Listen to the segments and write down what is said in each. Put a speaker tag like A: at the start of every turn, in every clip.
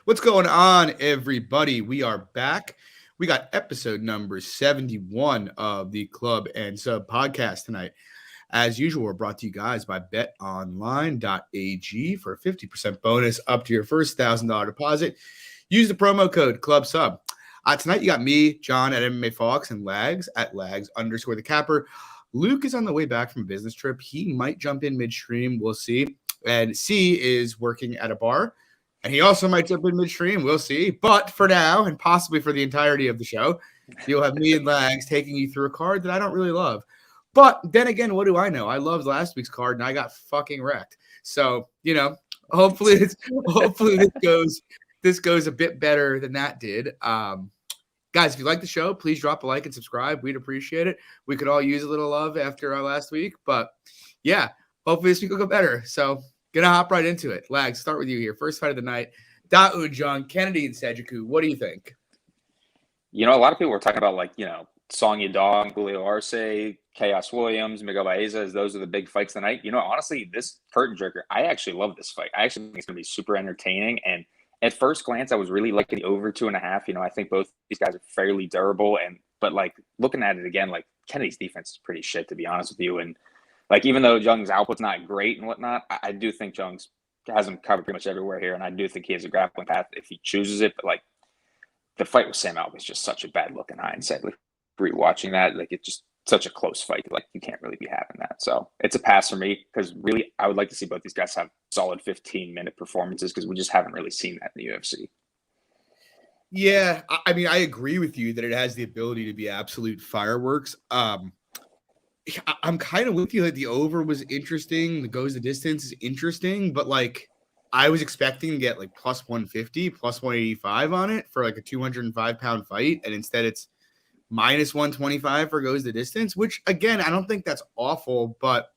A: What's going on, everybody? We are back. We got episode number 71 of the Club and Sub podcast tonight. As usual, we're brought to you guys by betonline.ag for a 50% bonus up to your first $1,000 deposit. Use the promo code CLUBSUB. Tonight, you got me, John at MMA Fox, and Lags at Lags_the Capper. Luke is on the way back from a business trip. He might jump in midstream. We'll see. And C is working at a bar. And he also might jump in midstream. We'll see. But for now, and possibly for the entirety of the show, you'll have me and Lags taking you through a card that I don't really love. But then again, what do I know? I loved last week's card, and I got fucking wrecked. So, hopefully this goes a bit better than that did. Guys, if you like the show, please drop a like and subscribe. We'd appreciate it. We could all use a little love after our last week. But, yeah, hopefully this week will go better. So, gonna hop right into it. Lags, start with you here. First fight of the night. Da Unjung, Kennedy and Sejiku. What do you think?
B: A lot of people were talking about Song Yadong, Julio Arsei, Chaos Williams, Miguel Baeza. Those are the big fights tonight. Honestly, this curtain jerker, I actually love this fight. I actually think it's gonna be super entertaining. And at first glance, I was really liking the over 2.5. I think both these guys are fairly durable. But looking at it again, Kennedy's defense is pretty shit, to be honest with you. And even though Jung's output's not great and whatnot, I do think Jung's has him covered pretty much everywhere here, and I do think he has a grappling path if he chooses it. But the fight with Sam Alvey is just such a bad look in hindsight. Rewatching that, it's just such a close fight. You can't really be having that. So it's a pass for me because really I would like to see both these guys have solid 15-minute performances because we just haven't really seen that in the UFC.
A: Yeah, I mean, I agree with you that it has the ability to be absolute fireworks. I'm kind of with you that the over was interesting. The goes the distance is interesting, but I was expecting to get plus 150, plus 185 on it for a 205-pound fight, and instead it's minus 125 for goes the distance, which again, I don't think that's awful, but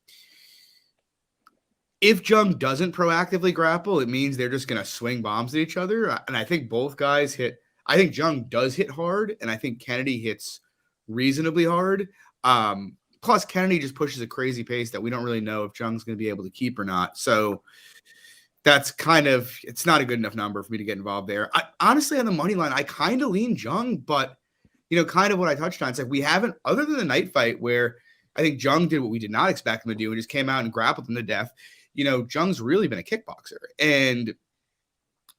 A: if Jung doesn't proactively grapple, it means they're just going to swing bombs at each other. And I think both guys hit. I think Jung does hit hard, and I think Kennedy hits reasonably hard. Plus, Kennedy just pushes a crazy pace that we don't really know if Jung's going to be able to keep or not. So that's it's not a good enough number for me to get involved there. Honestly, on the money line, I kind of lean Jung, but kind of what I touched on. It's we haven't, other than the night fight where I think Jung did what we did not expect him to do and just came out and grappled him to death. Jung's really been a kickboxer, and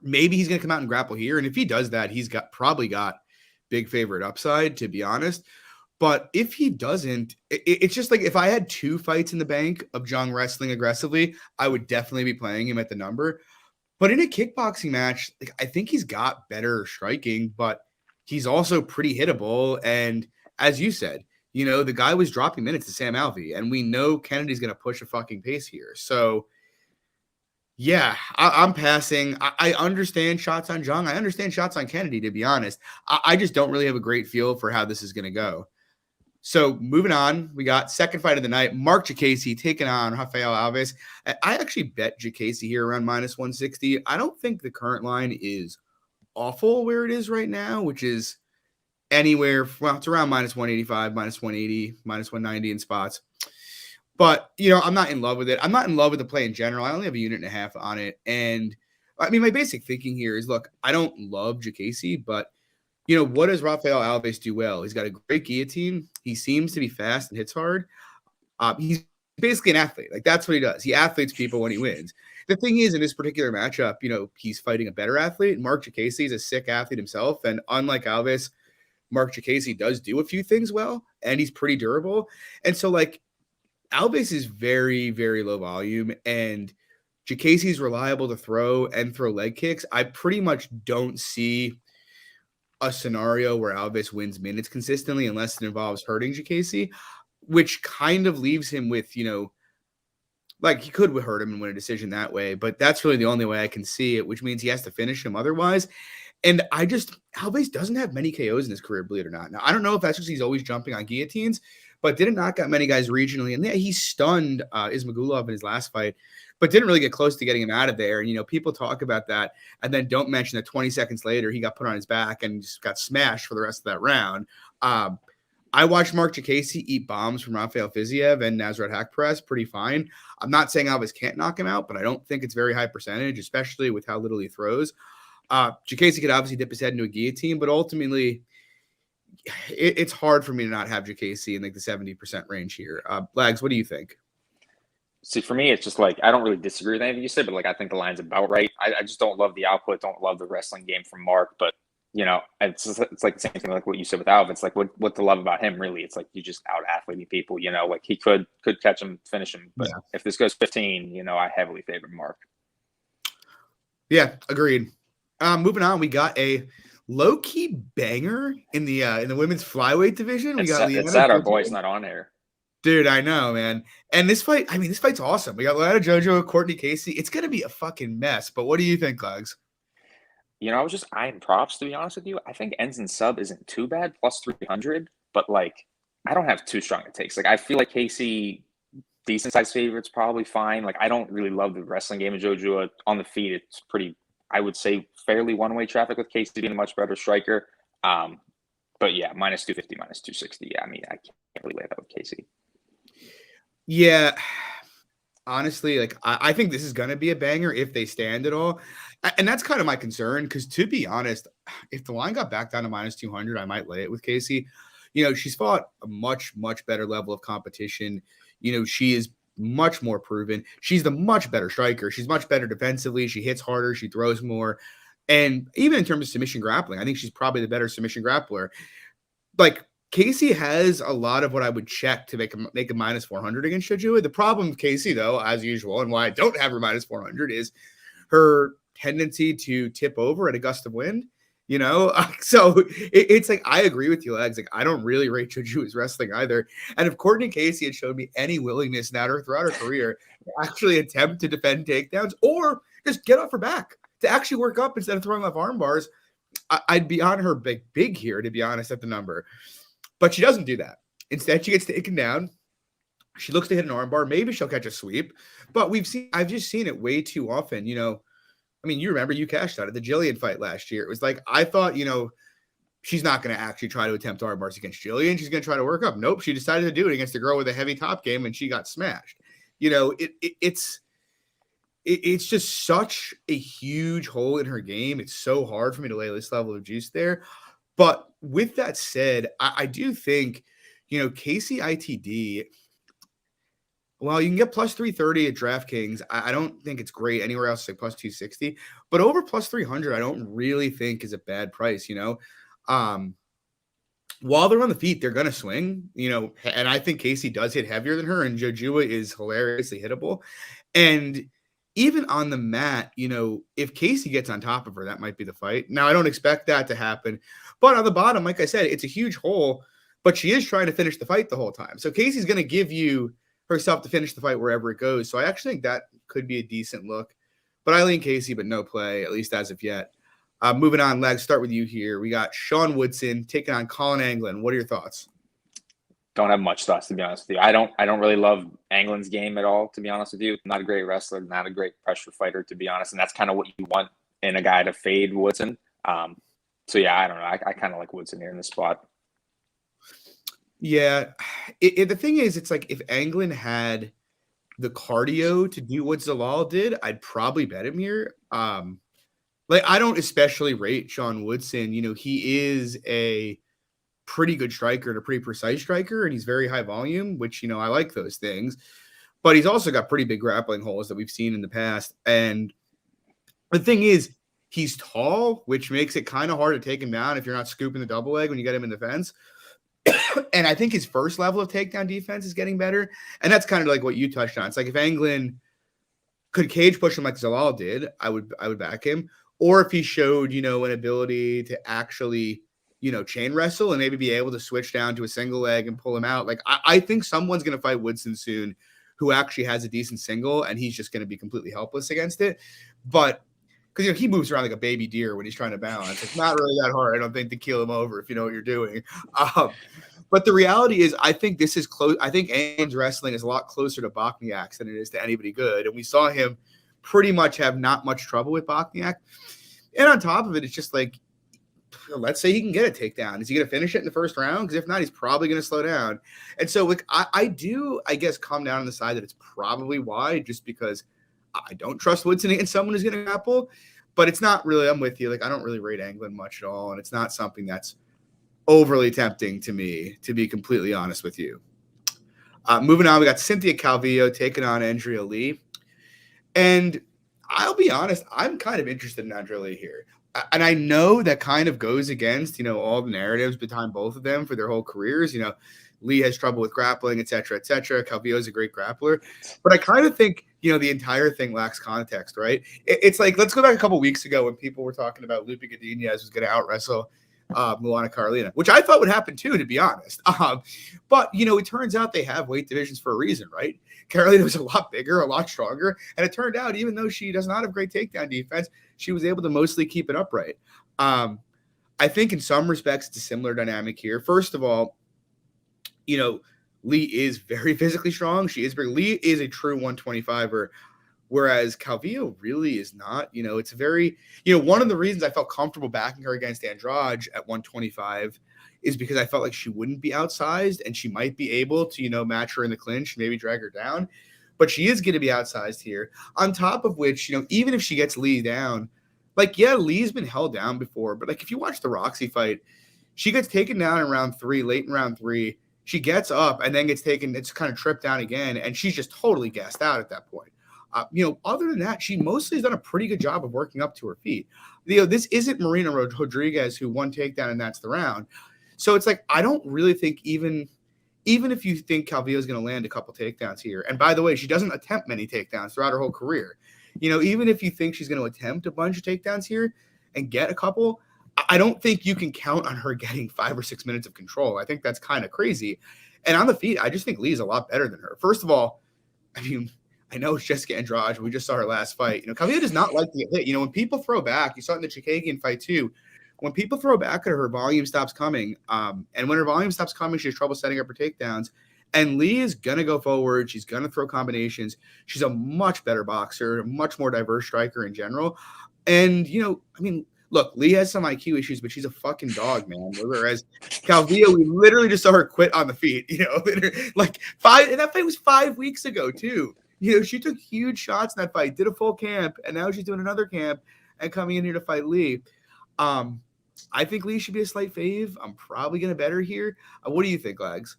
A: maybe he's going to come out and grapple here. And if he does that, he's probably got big favorite upside, to be honest. But if he doesn't, it's just if I had 2 fights in the bank of Jung wrestling aggressively, I would definitely be playing him at the number. But in a kickboxing match, I think he's got better striking, but he's also pretty hittable. And as you said, the guy was dropping minutes to Sam Alvey, and we know Kennedy's going to push a fucking pace here. So, yeah, I'm passing. I understand shots on Jung. I understand shots on Kennedy, to be honest. I just don't really have a great feel for how this is going to go. So moving on, we got second fight of the night, Mark Jacasey taking on Rafael Alvarez. I actually bet Jacasey here around minus 160. I don't think the current line is awful where it is right now, which is anywhere, it's around minus 185, minus 180, minus 190 in spots. But, I'm not in love with it. I'm not in love with the play in general. I only have a unit and a half on it. And, I mean, my basic thinking here is, look, I don't love Jacasey, but what does Rafael Alvarez do well? He's got a great guillotine. He seems to be fast and hits hard. He's basically an athlete. That's what he does. He athletes people when he wins. The thing is, in this particular matchup, he's fighting a better athlete. Mark Jacasey is a sick athlete himself. And unlike Alvarez, Mark Jacasey does do a few things well, and he's pretty durable. And so, Alvarez is very, very low volume, and Jacasey's reliable to throw leg kicks. I pretty much don't see a scenario where Alvarez wins minutes consistently unless it involves hurting Jacasey, which kind of leaves him with, he could hurt him and win a decision that way, but that's really the only way I can see it, which means he has to finish him otherwise. And Alvarez doesn't have many KOs in his career, believe it or not. Now, I don't know if that's because he's always jumping on guillotines, but didn't knock out many guys regionally. And yeah, he stunned Ismagulov in his last fight, but didn't really get close to getting him out of there. And, people talk about that and then don't mention that 20 seconds later, he got put on his back and just got smashed for the rest of that round. I watched Mark Jacasey eat bombs from Rafael Fiziev and Nasrat Hakparas pretty fine. I'm not saying Alvarez can't knock him out, but I don't think it's very high percentage, especially with how little he throws. Jacasey could obviously dip his head into a guillotine, but ultimately, it's hard for me to not have Jacasey in like the 70% range here. Lags, what do you think?
B: See, for me, it's just like I don't really disagree with anything you said, but like I think the line's about right. I just don't love the output, don't love the wrestling game from Mark, but it's like the same thing like what you said with Alvin. It's like what to love about him really. It's like you just out athleting people, like he could catch him, finish him, but if this goes 15, I heavily favor Mark.
A: Yeah, agreed. Moving on, we got a low-key banger in the women's flyweight division. We got
B: it's sad our boy's not on here.
A: Dude, I know, man. And this fight's awesome. We got Lana Jojo, Courtney Casey. It's gonna be a fucking mess. But what do you think, Legs?
B: I was just eyeing props, to be honest with you. I think ends and sub isn't too bad, plus 300, but like I don't have too strong a takes. Like I feel like Casey, decent size favorite's probably fine. Like I don't really love the wrestling game of Jojo on the feet. It's pretty, I would say, fairly one-way traffic with Casey being a much better striker. But yeah, minus 250, minus 260. Yeah, I mean, I can't really lay that with Casey.
A: Yeah, honestly, like I think this is gonna be a banger if they stand at all, and that's kind of my concern. Because to be honest, if the line got back down to minus 200, I might lay it with Casey. She's fought a much better level of competition. She is much more proven. She's the much better striker. She's much better defensively. She hits harder. She throws more, and even in terms of submission grappling, I think she's probably the better submission grappler. Like. Casey has a lot of what I would check to make a minus 400 against Jojo. The problem with Casey, though, as usual, and why I don't have her minus 400 is her tendency to tip over at a gust of wind. So it's like I agree with you, Legs. Like I don't really rate Jojo's wrestling either. And if Courtney Casey had showed me any willingness throughout her career to actually attempt to defend takedowns or just get off her back to actually work up instead of throwing off arm bars, I'd be on her big here, to be honest, at the number. But she doesn't do that. Instead, she gets taken down. She looks to hit an armbar. Maybe she'll catch a sweep. But I've just seen it way too often. You remember you cashed out at the Jillian fight last year. It was like, I thought, she's not going to actually try to attempt armbars against Jillian. She's going to try to work up. Nope. She decided to do it against a girl with a heavy top game, and she got smashed. It's just such a huge hole in her game. It's so hard for me to lay this level of juice there. But with that said, I do think, Casey ITD, well, you can get plus 330 at DraftKings. I don't think it's great anywhere else, like plus 260. But over plus 300, I don't really think is a bad price, While they're on the feet, they're going to swing, and I think Casey does hit heavier than her, and Jojo is hilariously hittable. And even on the mat, if Casey gets on top of her, that might be the fight. Now, I don't expect that to happen. But on the bottom, like I said, it's a huge hole, but she is trying to finish the fight the whole time. So Casey's going to give you herself to finish the fight wherever it goes. So I actually think that could be a decent look. But I lean Casey, but no play, at least as of yet. Moving on, Lag, start with you here. We got Sean Woodson taking on Colin Anglin. What are your thoughts?
B: Don't have much thoughts, to be honest with you. I don't really love Anglin's game at all, to be honest with you. Not a great wrestler, not a great pressure fighter, to be honest. And that's kind of what you want in a guy to fade Woodson. So yeah, I don't know. I kind of like Woodson here in this spot.
A: Yeah. The thing is, it's like if Anglin had the cardio to do what Zalal did, I'd probably bet him here. Like I don't especially rate Sean Woodson. He is a pretty good striker and a pretty precise striker, and he's very high volume, which, I like those things. But he's also got pretty big grappling holes that we've seen in the past. And the thing is, he's tall, which makes it kind of hard to take him down if you're not scooping the double leg when you get him in the fence. And I think his first level of takedown defense is getting better. And that's kind of like what you touched on. It's like if Anglin could cage push him like Zalal did, I would back him. Or if he showed, an ability to actually, chain wrestle and maybe be able to switch down to a single leg and pull him out. Like I think someone's going to fight Woodson soon who actually has a decent single, and he's just going to be completely helpless against it. But because he moves around like a baby deer when he's trying to balance. It's not really that hard, I don't think, to keel him over if you know what you're doing. But the reality is, I think this is close. I think Anglin's wrestling is a lot closer to Bochniak's than it is to anybody good. And we saw him pretty much have not much trouble with Bochniak. And on top of it, it's just like, let's say he can get a takedown. Is he going to finish it in the first round? Because if not, he's probably going to slow down. And so like I guess, come down on the side that it's probably wide, just because I don't trust Woodson against someone who's going to grapple. But it's not really, I'm with you. Like, I don't really rate England much at all. And it's not something that's overly tempting to me, to be completely honest with you. Moving on, we got Cynthia Calvillo taking on Andrea Lee. And I'll be honest, I'm kind of interested in Andrea Lee here. And I know that kind of goes against, all the narratives behind both of them for their whole careers. Lee has trouble with grappling, et cetera, et cetera. Calvillo is a great grappler. But I kind of think, the entire thing lacks context, right? It's like, let's go back a couple weeks ago when people were talking about Lupe Godinez was going to out-wrestle Luana Carolina, which I thought would happen too, to be honest. But, it turns out they have weight divisions for a reason, right? Carolina was a lot bigger, a lot stronger. And it turned out, even though she does not have great takedown defense, she was able to mostly keep it upright. I think in some respects, it's a similar dynamic here. First of all, Lee is very physically strong. She is big. Lee is a true 125er, whereas Calvillo really is not. It's a very, one of the reasons I felt comfortable backing her against Andrade at 125 is because I felt like she wouldn't be outsized and she might be able to, match her in the clinch, maybe drag her down. But she is going to be outsized here. On top of which, even if she gets Lee down, Lee's been held down before. But, if you watch the Roxy fight, she gets taken down in round 3, late in round 3. She gets up and then gets taken, it's kind of tripped down again, and she's just totally gassed out at that point. Other than that, she mostly has done a pretty good job of working up to her feet. This isn't Marina Rodriguez who won takedown and that's the round. So it's like, I don't really think even if you think Calvillo is going to land a couple takedowns here, and by the way, she doesn't attempt many takedowns throughout her whole career. Even if you think she's going to attempt a bunch of takedowns here and get a couple, I don't think you can count on her getting 5 or 6 minutes of control. I think that's kind of crazy. And on the feet, I just think Lee's a lot better than her. First of all, I know it's Jessica Andrade. We just saw her last fight. Calvillo does not like to get hit. When people throw back, you saw it in the Chikagian fight too. When people throw back at her, volume stops coming. And when her volume stops coming, she has trouble setting up her takedowns. And Lee is going to go forward. She's going to throw combinations. She's a much better boxer, a much more diverse striker in general. And, look, Lee has some IQ issues, but she's a fucking dog, man. Whereas Calvillo, we literally just saw her quit on the feet, and that fight was 5 weeks ago too. She took huge shots in that fight, did a full camp, and now she's doing another camp and coming in here to fight Lee. I think Lee should be a slight fave. I'm probably going to bet her here. What do you think, Lags?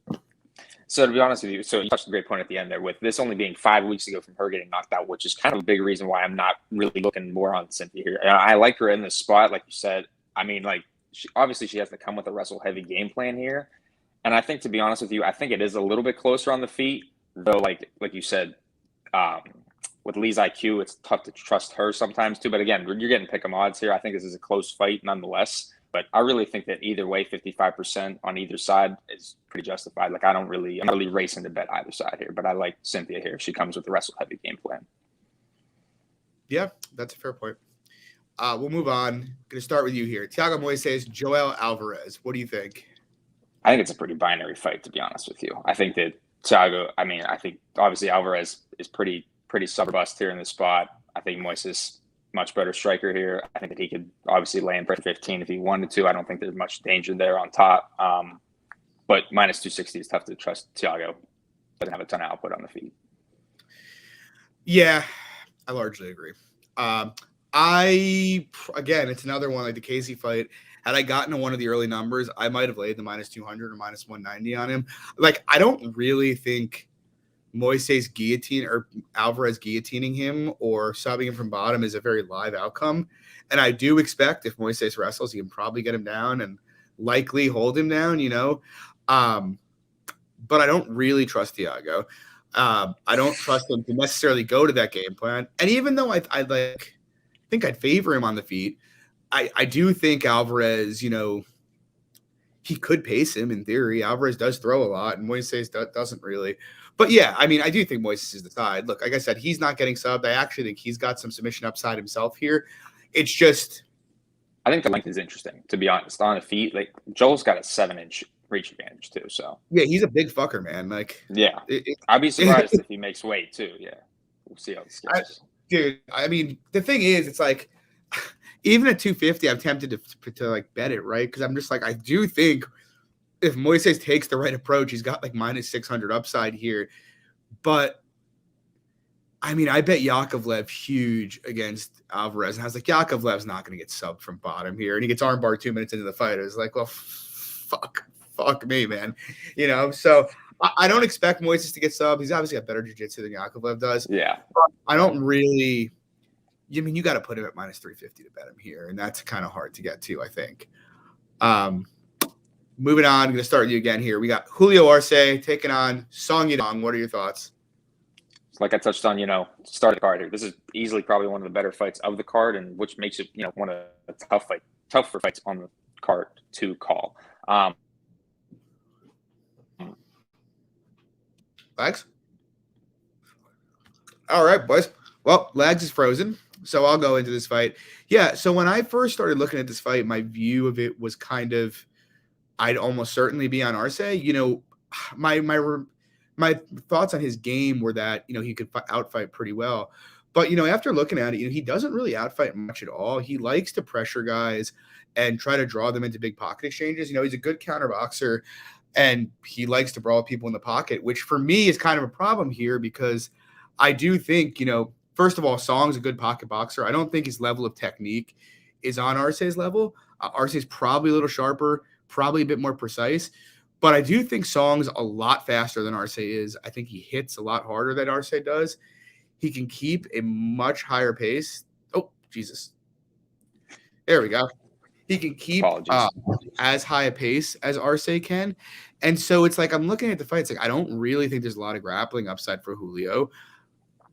B: So to be honest with you, so you touched a great point at the end there with this only being 5 weeks ago from her getting knocked out, which is kind of a big reason why I'm not really looking more on Cynthia here. And I like her in this spot, like you said. She has to come with a wrestle heavy game plan here. And I think, to be honest with you, I think it is a little bit closer on the feet, though. Like you said, with Lee's IQ, it's tough to trust her sometimes too. But again, you're getting pick 'em odds here. I think this is a close fight nonetheless. But I really think that either way, 55% on either side is pretty justified. I'm not really racing to bet either side here, but I like Cynthia here. She comes with the wrestle heavy game plan.
A: Yeah, that's a fair point. We'll move on. Going to start with you here. Thiago Moises, Joel Alvarez. What do you think?
B: I think it's a pretty binary fight, to be honest with you. I think that Thiago, I think obviously Alvarez is pretty robust here in this spot. I think Moises, much better striker here. I think that he could obviously land for 15 if he wanted to. I don't think there's much danger there on top. But minus 260 is tough to trust. Thiago doesn't have a ton of output on the feet.
A: Yeah, I largely agree. Again, it's another one like the Casey fight. Had I gotten to one of the early numbers, I might have laid the minus 200 or minus 190 on him. I don't really think Moises guillotine or Alvarez guillotining him or subbing him from bottom is a very live outcome. And I do expect if Moises wrestles, he can probably get him down and likely hold him down, but I don't really trust Thiago. I don't trust him to necessarily go to that game plan. And even though I think I'd favor him on the feet, I do think Alvarez, he could pace him in theory. Alvarez does throw a lot and Moises doesn't really. But yeah, I do think Moises is the side. Look, like I said, he's not getting subbed. I actually think he's got some submission upside himself here. It's just,
B: I think the length is interesting, to be honest. On the feet, Joel's got a 7-inch reach advantage too. So
A: yeah, he's a big fucker, man.
B: I'd be surprised if he makes weight too. Yeah, we'll see how this goes.
A: Dude, the thing is, it's even at 250, I'm tempted to bet it, right? Because I'm just I do think if Moises takes the right approach, he's got minus 600 upside here. But I mean, I bet Yakovlev huge against Alvarez. And I was like, Yakovlev's not going to get subbed from bottom here. And he gets armbar 2 minutes into the fight. I was like, well, fuck me, man. So I don't expect Moises to get subbed. He's obviously got better jiu-jitsu than Yakovlev does.
B: Yeah.
A: I don't really – you got to put him at minus 350 to bet him here. And that's kind of hard to get to, I think. Moving on, I'm going to start you again here. We got Julio Arsei taking on Song Yadong. What are your thoughts?
B: Like I touched on, start of the card here. This is easily probably one of the better fights of the card, and which makes it, one of the tougher fights on the card to call.
A: Lags? All right, boys. Well, Lags is frozen, so I'll go into this fight. Yeah, so when I first started looking at this fight, my view of it was kind of, I'd almost certainly be on Arsei. My thoughts on his game were that, he could outfight pretty well. But, after looking at it, he doesn't really outfight much at all. He likes to pressure guys and try to draw them into big pocket exchanges. He's a good counter boxer, and he likes to brawl people in the pocket, which for me is kind of a problem here because I do think, first of all, Song's a good pocket boxer. I don't think his level of technique is on Arsei's level. Arsei's probably a little sharper, probably a bit more precise. But I do think Song's a lot faster than Arsei is. I think he hits a lot harder than Arsei does. He can keep a much higher pace. Oh, Jesus. There we go. He can keep as high a pace as Arsei can. And so it's like I'm looking at the fights. Like I don't really think there's a lot of grappling upside for Julio.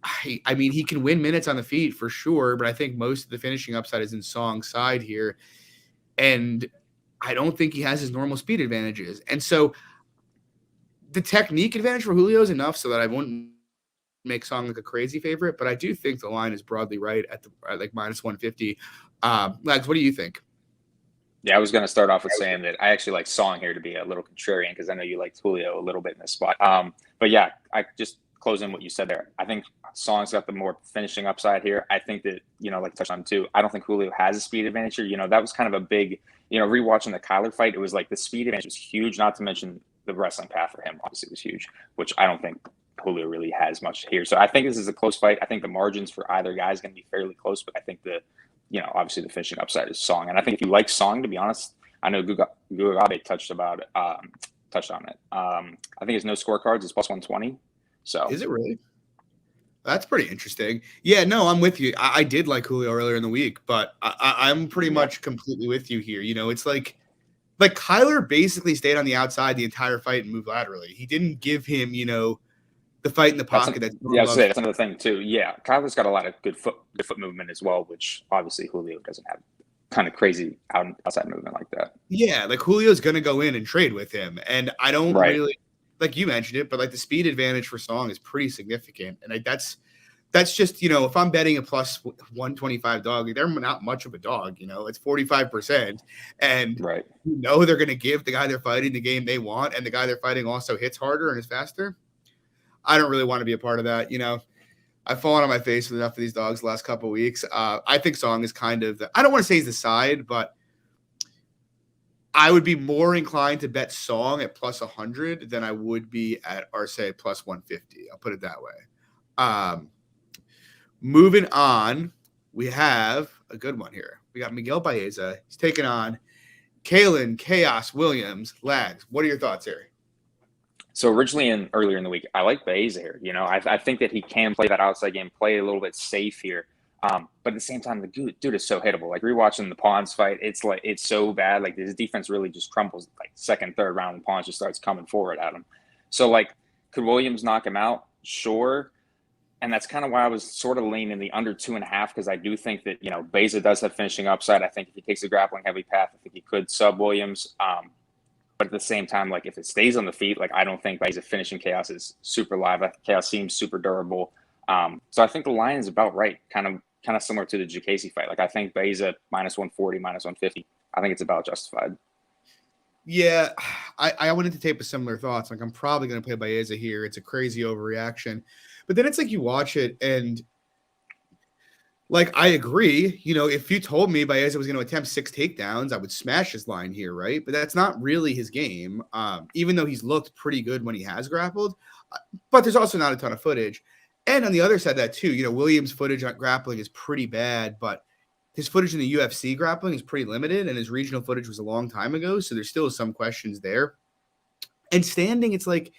A: I mean, he can win minutes on the feet for sure, but I think most of the finishing upside is in Song's side here. And I don't think he has his normal speed advantages. And so the technique advantage for Julio is enough so that I wouldn't make Song like a crazy favorite, but I do think the line is broadly right at like minus 150. Lags, what do you think?
B: Yeah, I was going to start off with saying that I actually like Song here to be a little contrarian because I know you liked Julio a little bit in this spot. But yeah, I just close in what you said there. I think Song's got the more finishing upside here. I think that, like touched on too, I don't think Julio has a speed advantage here. That was kind of a big, rewatching the Kyler fight, it was like the speed advantage was huge, not to mention the wrestling path for him obviously was huge, which I don't think Julio really has much here. So I think this is a close fight. I think the margins for either guy is going to be fairly close, but I think obviously the finishing upside is Song. And I think if you like Song, to be honest, I know Gugabe touched on it. I think his no scorecards is plus 120. So
A: is it really? That's pretty interesting. Yeah, no, I'm with you. I did like Julio earlier in the week, but I'm pretty much completely with you here. It's like Kyler basically stayed on the outside the entire fight and moved laterally. He didn't give him, the fight in the pocket.
B: That's another thing too. Yeah, Kyler's got a lot of good foot movement as well, which obviously Julio doesn't have. Kind of crazy outside movement like that.
A: Yeah, like Julio's going to go in and trade with him, and I don't really. Like you mentioned it, but like the speed advantage for Song is pretty significant. And that's just, if I'm betting a plus 125 dog, they're not much of a dog, it's 45%. And they're going to give the guy they're fighting the game they want. And the guy they're fighting also hits harder and is faster. I don't really want to be a part of that. I've fallen on my face with enough of these dogs the last couple of weeks. I think Song is kind of I don't want to say he's the side, but I would be more inclined to bet Song at plus 100 than I would be at Arsei plus 150. I'll put it that way. Moving on, we have a good one here. We got Miguel Baeza. He's taking on Kalen Chaos Williams. Lags, what are your thoughts here?
B: So earlier in the week, I like Baeza here. I think that he can play that outside game, play a little bit safe here. But at the same time, the dude is so hittable. Like rewatching the Pons fight, it's so bad. Like his defense really just crumbles. Like second, third round, and Pons just starts coming forward at him. So like, could Williams knock him out? Sure. And that's kind of why I was sort of leaning the under 2.5 because I do think that Baeza does have finishing upside. I think if he takes a grappling heavy path, I think he could sub Williams. But at the same time, like if it stays on the feet, like I don't think Baeza finishing Chaos is super live. Chaos seems super durable. So I think the line is about right. Kind of similar to the Jacasey fight. Like I think Baeza minus 140, minus 150. I think it's about justified.
A: Yeah, I went into tape with similar thoughts. Like I'm probably going to play Baeza here. It's a crazy overreaction. But then it's like you watch it and like I agree. If you told me Baeza was going to attempt 6 takedowns, I would smash his line here, right? But that's not really his game, even though he's looked pretty good when he has grappled. But there's also not a ton of footage. And on the other side of that too, Williams' footage on grappling is pretty bad, but his footage in the UFC grappling is pretty limited, and his regional footage was a long time ago, so there's still some questions there. And standing, it's like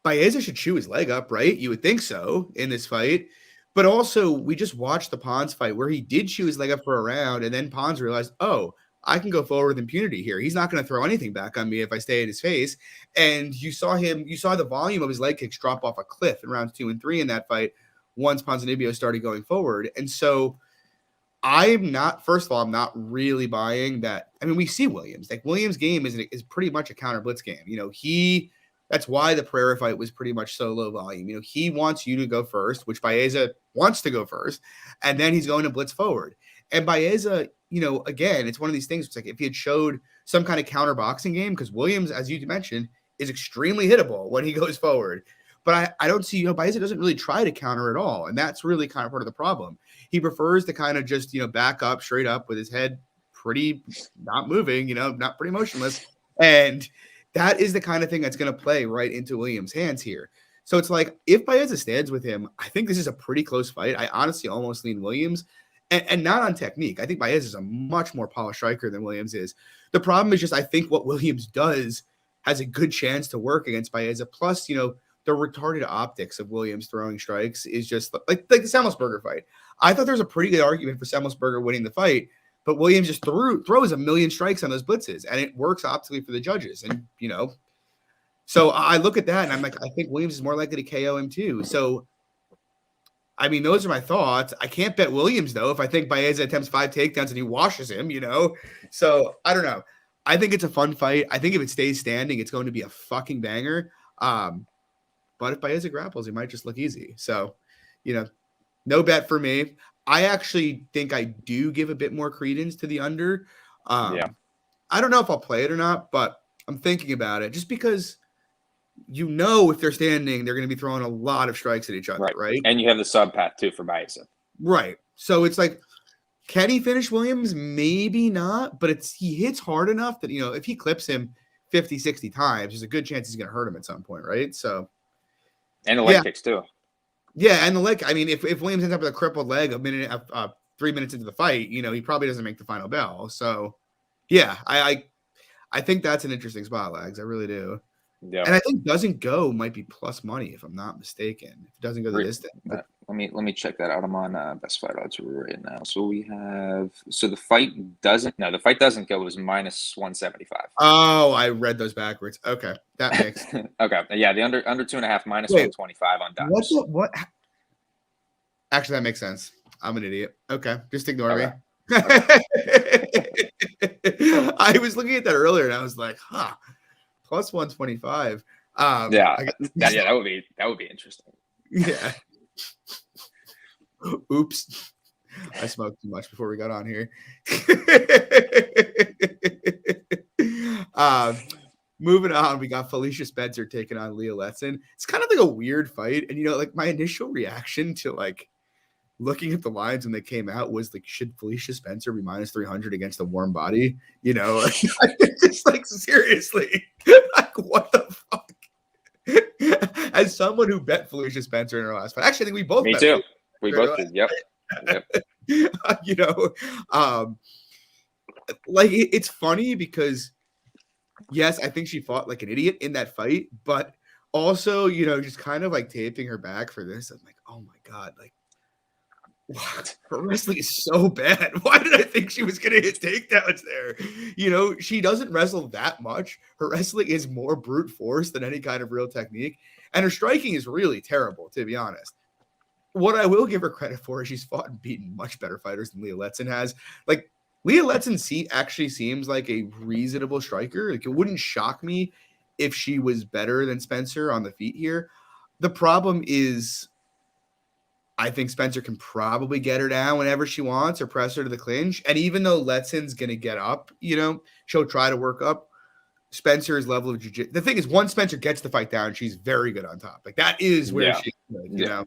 A: Baeza should chew his leg up, right? You would think so in this fight. But also, we just watched the Pons fight where he did chew his leg up for a round, and then Pons realized, oh, I can go forward with impunity here. He's not going to throw anything back on me if I stay in his face. And you saw the volume of his leg kicks drop off a cliff in rounds 2 and 3 in that fight once Ponzinibbio started going forward. And so I'm not really buying that. I mean, we see Williams. Like, Williams' game is pretty much a counter blitz game. That's why the Pereira fight was pretty much so low volume. He wants you to go first, which Baeza wants to go first, and then he's going to blitz forward. And Baeza, again, it's one of these things. It's like if he had showed some kind of counter boxing game, because Williams, as you mentioned, is extremely hittable when he goes forward. But I don't see, Baeza doesn't really try to counter at all. And that's really kind of part of the problem. He prefers to kind of just, back up straight up with his head pretty not moving, not pretty motionless. And that is the kind of thing that's going to play right into Williams' hands here. So it's like, if Baeza stands with him, I think this is a pretty close fight. I honestly almost lean Williams, and not on technique. I think Baeza is a much more polished striker than Williams is. The problem is just, I think what Williams does has a good chance to work against Baeza. Plus, the retarded optics of Williams throwing strikes is just like the Semelsberger fight. I thought there was a pretty good argument for Semelsberger winning the fight, but Williams just throws a million strikes on those blitzes, and it works optically for the judges. And, so I look at that, and I'm like, I think Williams is more likely to KO him too. So, I mean, those are my thoughts. I can't bet Williams, though, if I think Baeza attempts 5 takedowns and he washes him, So, I don't know. I think it's a fun fight. I think if it stays standing, it's going to be a fucking banger. But if Baeza grapples, it might just look easy. So, no bet for me. I actually think I do give a bit more credence to the under.
B: Yeah.
A: I don't know if I'll play it or not, but I'm thinking about it just because, if they're standing, they're going to be throwing a lot of strikes at each other, right?
B: And you have the sub path too for Baeza.
A: Right. So it's like, can he finish Williams? Maybe not, but he hits hard enough that, if he clips him 50, 60 times, there's a good chance he's going to hurt him at some point, right? So.
B: And the leg kicks too.
A: Yeah, and the leg. I mean, if Williams ends up with a crippled leg 3 minutes into the fight, he probably doesn't make the final bell. So, yeah, I think that's an interesting spot, Lags. I really do. Yeah, and I think doesn't go might be plus money if I'm not mistaken. If it doesn't go the distance.
B: Let me check that out. I'm on Best Fight Odds right now. So the fight doesn't go. It was minus 175.
A: Oh, I read those backwards. Okay, that makes
B: okay. Yeah, the under 2.5 minus 125 on dots.
A: What? Actually, that makes sense. I'm an idiot. Okay, just ignore me.
B: Okay.
A: I was looking at that earlier and I was like, huh. Plus 125.
B: That would be interesting.
A: Yeah. Oops. I smoked too much before we got on here. Moving on, we got Felicia Spencer taking on Leah Letson. It's kind of like a weird fight. And, my initial reaction to, looking at the lines when they came out was should Felicia Spencer be minus 300 against a warm body? Just seriously, what the fuck? As someone who bet Felicia Spencer in her last fight, actually, I think we both.
B: Me too. We both did. Yep.
A: It's funny because, yes, I think she fought like an idiot in that fight, but also, just kind of taping her back for this. I'm like, oh my God, what? Her wrestling is so bad. Why did I think she was going to hit takedowns there? She doesn't wrestle that much. Her wrestling is more brute force than any kind of real technique. And her striking is really terrible, to be honest. What I will give her credit for is she's fought and beaten much better fighters than Leah Letson has. Leah Letson actually seems like a reasonable striker. It wouldn't shock me if she was better than Spencer on the feet here. The problem is, I think Spencer can probably get her down whenever she wants or press her to the clinch. And even though Letson's going to get up, she'll try to work up Spencer's level of jiu-jitsu. The thing is, once Spencer gets the fight down, she's very good on top. That is where she's good, you know?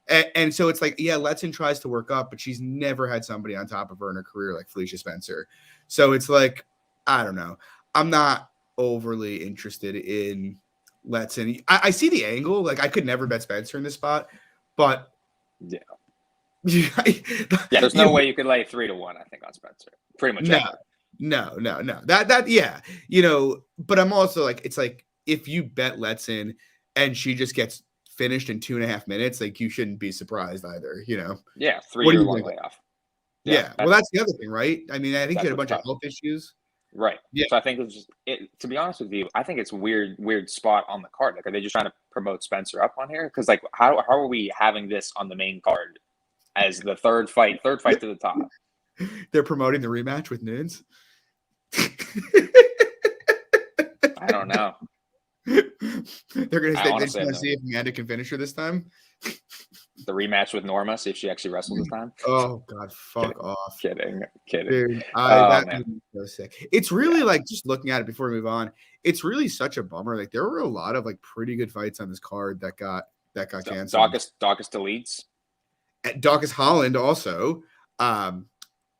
A: And so it's Letson tries to work up, but she's never had somebody on top of her in her career like Felicia Spencer. So it's I don't know. I'm not overly interested in Letson. I see the angle. I could never bet Spencer in this spot. But
B: Yeah.
A: yeah,
B: Yeah, there's no way you could lay 3-1, I think, on Spencer. Pretty much ever.
A: No. Yeah. But I'm also like, it's like if you bet Letson and she just gets finished in 2.5 minutes, like you shouldn't be surprised either,
B: Yeah,
A: What do you
B: 3-year long
A: think?
B: layoff.
A: Yeah. Well, that's the other thing, right? I mean, I think she had a bunch of health issues.
B: Right.
A: Yeah.
B: So I think it's just to be honest with you, I think it's weird spot on the card. Like, are they just trying to promote Spencer up on here? Because like, how are we having this on the main card as the third fight to the top?
A: They're promoting the rematch with Nunes.
B: I don't know.
A: They're gonna see if Amanda can finish her this time.
B: The rematch with Norma, see if she actually wrestles this time.
A: Oh God, fuck off!
B: Kidding.
A: Dude, that made me so sick. It's really like, just looking at it before we move on, it's really such a bummer. Like, there were a lot of like pretty good fights on this card that got canceled.
B: Daukus deletes.
A: Daukus Holland also.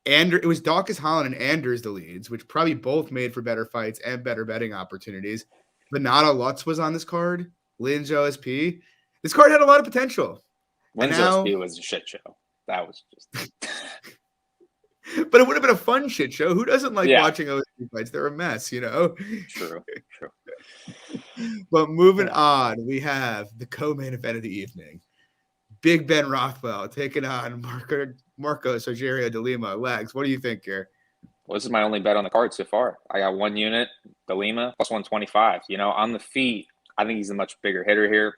A: And it was Daukus Holland and Anders the leads, which probably both made for better fights and better betting opportunities. Banana Lutz was on this card. Lynn's OSP. This card had a lot of potential.
B: Lynn's OSP was a shit show. That was just.
A: But it would have been a fun shit show. Who doesn't like watching OSP fights? They're a mess,
B: True.
A: But moving on, we have the co-main event of the evening. Big Ben Rothwell taking on Marco Sogerio de Lima. Legs, what do you think here?
B: Well, this is my only bet on the card so far. I got 1 unit, de Lima, plus 125. On the feet, I think he's a much bigger hitter here.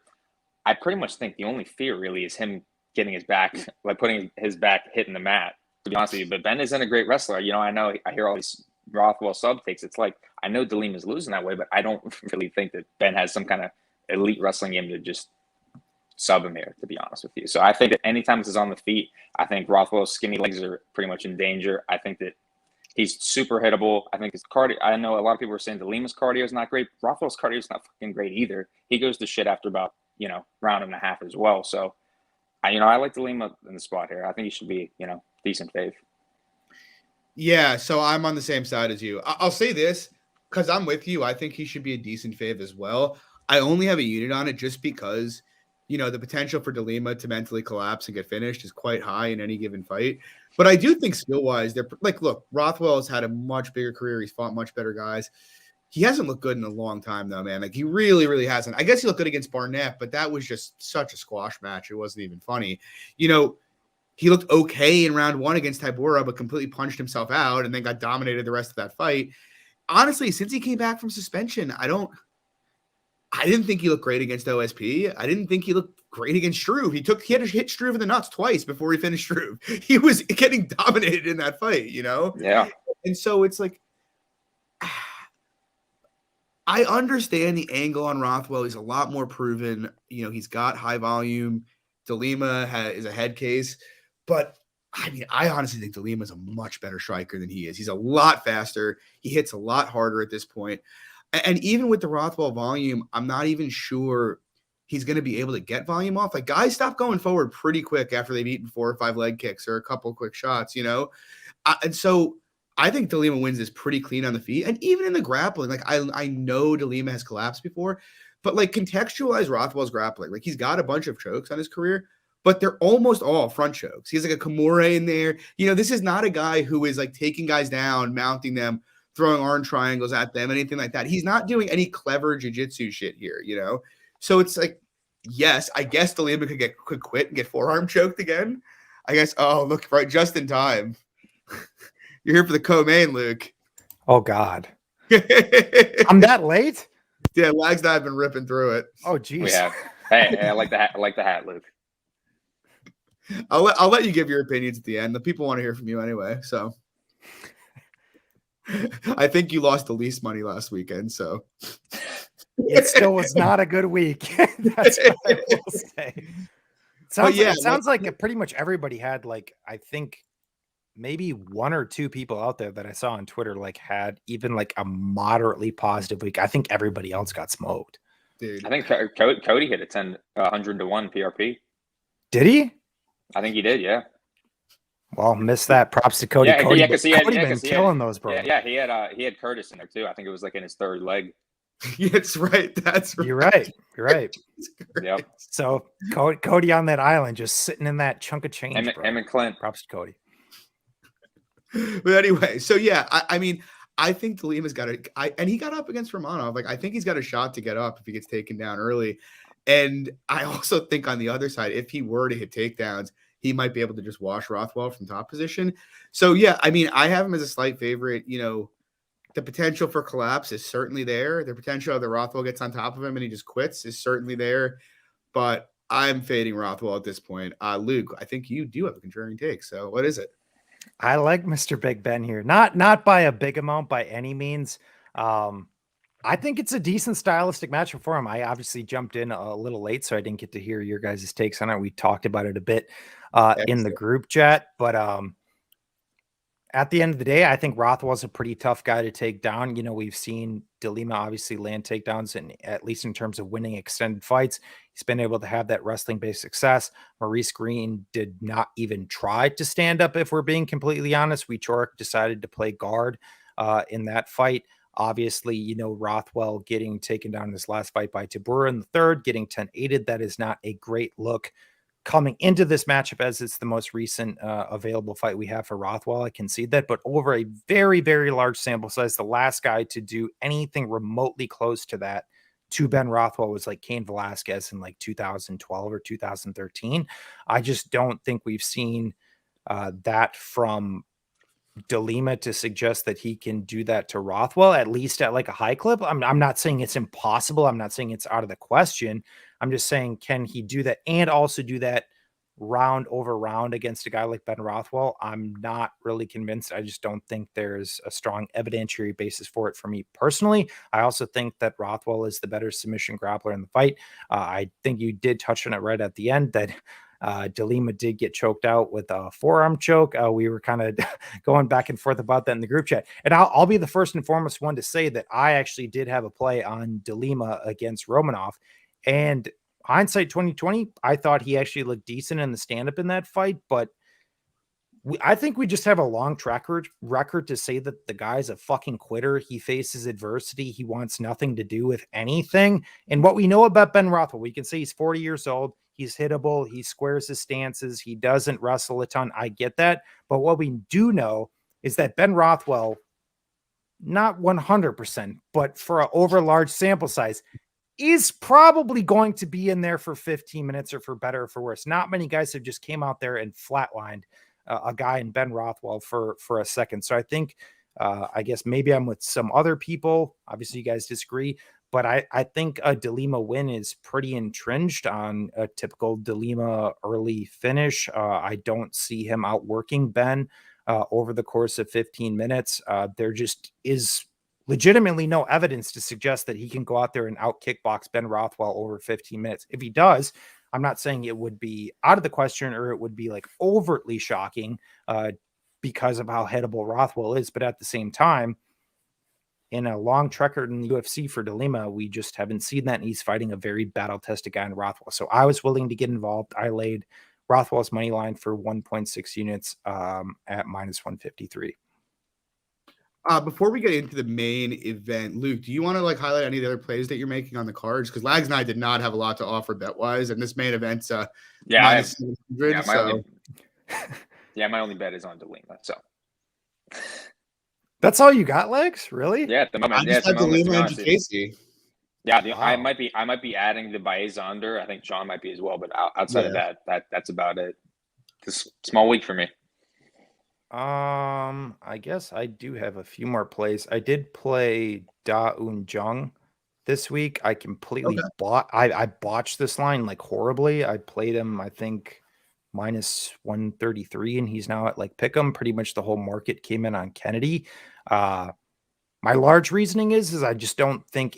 B: I pretty much think the only fear really is him getting his back, like putting his back hitting the mat, to be honest with you. But Ben isn't a great wrestler. I hear all these Rothwell sub takes. It's like, I know de Lima's losing that way, but I don't really think that Ben has some kind of elite wrestling game to just sub him here, to be honest with you. So I think that anytime this is on the feet, I think Rothwell's skinny legs are pretty much in danger. I think that he's super hittable. I think his cardio, I know a lot of people are saying de Lima's cardio is not great. Rothwell's cardio is not fucking great either. He goes to shit after about, round and a half as well. So, I like de Lima in the spot here. I think he should be, decent fave.
A: Yeah, so I'm on the same side as you. I'll say this, because I'm with you. I think he should be a decent fave as well. I only have a unit on it just because, the potential for de Lima to mentally collapse and get finished is quite high in any given fight. But I do think skill-wise, they're like, look, Rothwell has had a much bigger career. He's fought much better guys. He hasn't looked good in a long time, though, man. Like, he really, really hasn't. I guess he looked good against Barnett, but that was just such a squash match. It wasn't even funny. He looked okay in round 1 against Tybura, but completely punched himself out and then got dominated the rest of that fight. Honestly, since he came back from suspension, I didn't think he looked great against OSP. I didn't think he looked great against Struve. He had to hit Struve in the nuts twice before he finished Struve. He was getting dominated in that fight,
B: Yeah.
A: And so it's like, I understand the angle on Rothwell. He's a lot more proven. He's got high volume. De Lima is a head case. But, I mean, I honestly think de Lima is a much better striker than he is. He's a lot faster. He hits a lot harder at this point. And even with the Rothwell volume, I'm not even sure he's going to be able to get volume off. Like, guys stop going forward pretty quick after they've eaten 4 or 5 leg kicks or a couple quick shots, And so I think de Lima wins this pretty clean on the feet. And even in the grappling, like, I know de Lima has collapsed before, but like, contextualize Rothwell's grappling. Like, he's got a bunch of chokes on his career, but they're almost all front chokes. He's like a Kimura in there. This is not a guy who is like taking guys down, mounting them, throwing arm triangles at them, anything like that. He's not doing any clever jiu-jitsu shit here, So it's like, yes, I guess de Lima could quit and get forearm choked again. I guess, look, right, just in time. You're here for the co-main, Luke.
C: Oh, God. I'm that late?
A: Yeah, Lags and I have been ripping through it.
C: Oh, geez.
B: Yeah. Hey, I like the hat. I like the hat, Luke.
A: I'll let you give your opinions at the end. The people want to hear from you anyway, so. I think you lost the least money last weekend, so.
C: It still was not a good week. That's what I will say. It sounds like pretty much everybody had, like, I think maybe 1 or 2 people out there that I saw on Twitter like had even like a moderately positive week. I think everybody else got smoked.
A: Dude,
B: I think Cody hit a 100 to 1 PRP.
C: Did he?
B: I think he did. Yeah.
C: Well, missed that. Props to Cody.
B: Yeah,
C: Cody been killing those, bro.
B: Yeah, he had Curtis in there too. I think it was like in his 3rd leg.
A: It's right. That's right.
C: You're right. You're right.
B: Yep.
C: So Cody on that island, just sitting in that chunk of change, bro.
B: Emmett Clint.
C: Props to Cody.
A: But anyway, so yeah, I mean, I think the Lima's got and he got up against Romanov. Like, I think he's got a shot to get up if he gets taken down early. And I also think on the other side, if he were to hit takedowns, he might be able to just wash Rothwell from top position. So yeah, I mean, I have him as a slight favorite. You know, the potential for collapse is certainly there. The potential that Rothwell gets on top of him and he just quits is certainly there. But I'm fading Rothwell at this point. Luke, I think you do have a contrarian take. So what is it?
C: I like Mr. Big Ben here. Not by a big amount by any means. I think it's a decent stylistic matchup for him. I obviously jumped in a little late, so I didn't get to hear your guys' takes on it. We talked about it a bit in the group chat, but at the end of the day, I think Rothwell's a pretty tough guy to take down. You know, we've seen De Lima obviously land takedowns, and at least in terms of winning extended fights, he's been able to have that wrestling-based success. Maurice Green did not even try to stand up, if we're being completely honest. Wieczorek decided to play guard in that fight. Obviously, you know, Rothwell getting taken down in his last fight by Tabura in the third, getting 10-8'd. That is not a great look coming into this matchup, as it's the most recent available fight we have for Rothwell. I concede that, but over a very, very large sample size, the last guy to do anything remotely close to that to Ben Rothwell was like Cain Velasquez in like 2012 or 2013. I just don't think we've seen that from De Lima to suggest that he can do that to Rothwell, at least at like a high clip. I'm not saying it's impossible. I'm not saying it's out of the question. I'm just saying, can he do that and also do that round over round against a guy like Ben Rothwell? I'm not really convinced. I just don't think there's a strong evidentiary basis for it for me personally. I also think that Rothwell is the better submission grappler in the fight. I think you did touch on it right at the end that De Lima did get choked out with a forearm choke. We were kind of going back and forth about that in the group chat. And I'll be the first and foremost one to say that I actually did have a play on De Lima against Romanov. And hindsight 2020, I thought he actually looked decent in the stand-up in that fight, but I think we just have a long track record to say that the guy's a fucking quitter. He faces adversity. He wants nothing to do with anything. And what we know about Ben Rothwell, we can say he's 40 years old. He's hittable. He squares his stances. He doesn't wrestle a ton. I get that. But what we do know is that Ben Rothwell, not 100%, but for an over large sample size, is probably going to be in there for 15 minutes or for better or for worse. Not many guys have just came out there and flatlined a guy in Ben Rothwell for a second. So I think, I guess maybe I'm with some other people. Obviously you guys disagree, but I think a De Lima win is pretty entrenched on a typical De Lima early finish. I don't see him outworking Ben over the course of 15 minutes. There just is legitimately no evidence to suggest that he can go out there and out kickbox Ben Rothwell over 15 minutes. If he does, I'm not saying it would be out of the question or it would be like overtly shocking because of how hittable Rothwell is. But at the same time, in a long track record in the UFC for De Lima, we just haven't seen that. And he's fighting a very battle-tested guy in Rothwell. So I was willing to get involved. I laid Rothwell's money line for 1.6 units at minus 153.
A: Before we get into the main event, Luke, do you want to like highlight any of the other plays that you're making on the cards? Because Lags and I did not have a lot to offer bet wise, and this main event's minus 700.
B: My only bet is on De Lima. So
C: that's all you got, Legs? Really?
B: Yeah, at the moment.
A: I just had De Lima and Casey.
B: Yeah, wow. I might be adding the Baeza under. I think John might be as well, but outside of that's about it. This small week for me.
C: I guess I do have a few more plays. I did play Da Un Jung this week. I completely I botched this line like horribly. I played him, I think, minus 133, and he's now at like pick'em. Pretty much the whole market came in on Kennedy. My large reasoning is I just don't think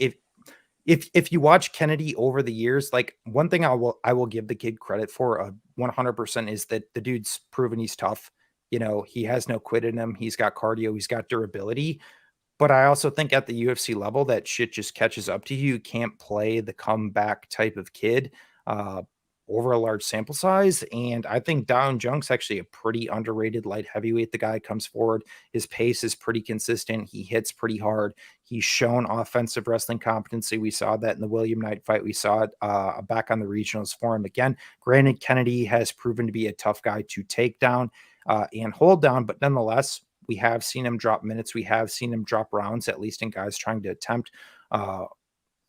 C: if you watch Kennedy over the years, like one thing I will give the kid credit for 100% is that the dude's proven he's tough. You know, he has no quit in him. He's got cardio. He's got durability. But I also think at the UFC level, that shit just catches up to you. You can't play the comeback type of kid. over a large sample size. And I think Da Un Jung's actually a pretty underrated light heavyweight. The guy comes forward. His pace is pretty consistent. He hits pretty hard. He's shown offensive wrestling competency. We saw that in the William Knight fight. We saw it back on the regionals for him again. Granted, Kennedy has proven to be a tough guy to take down and hold down, but nonetheless, we have seen him drop minutes. We have seen him drop rounds, at least in guys trying to attempt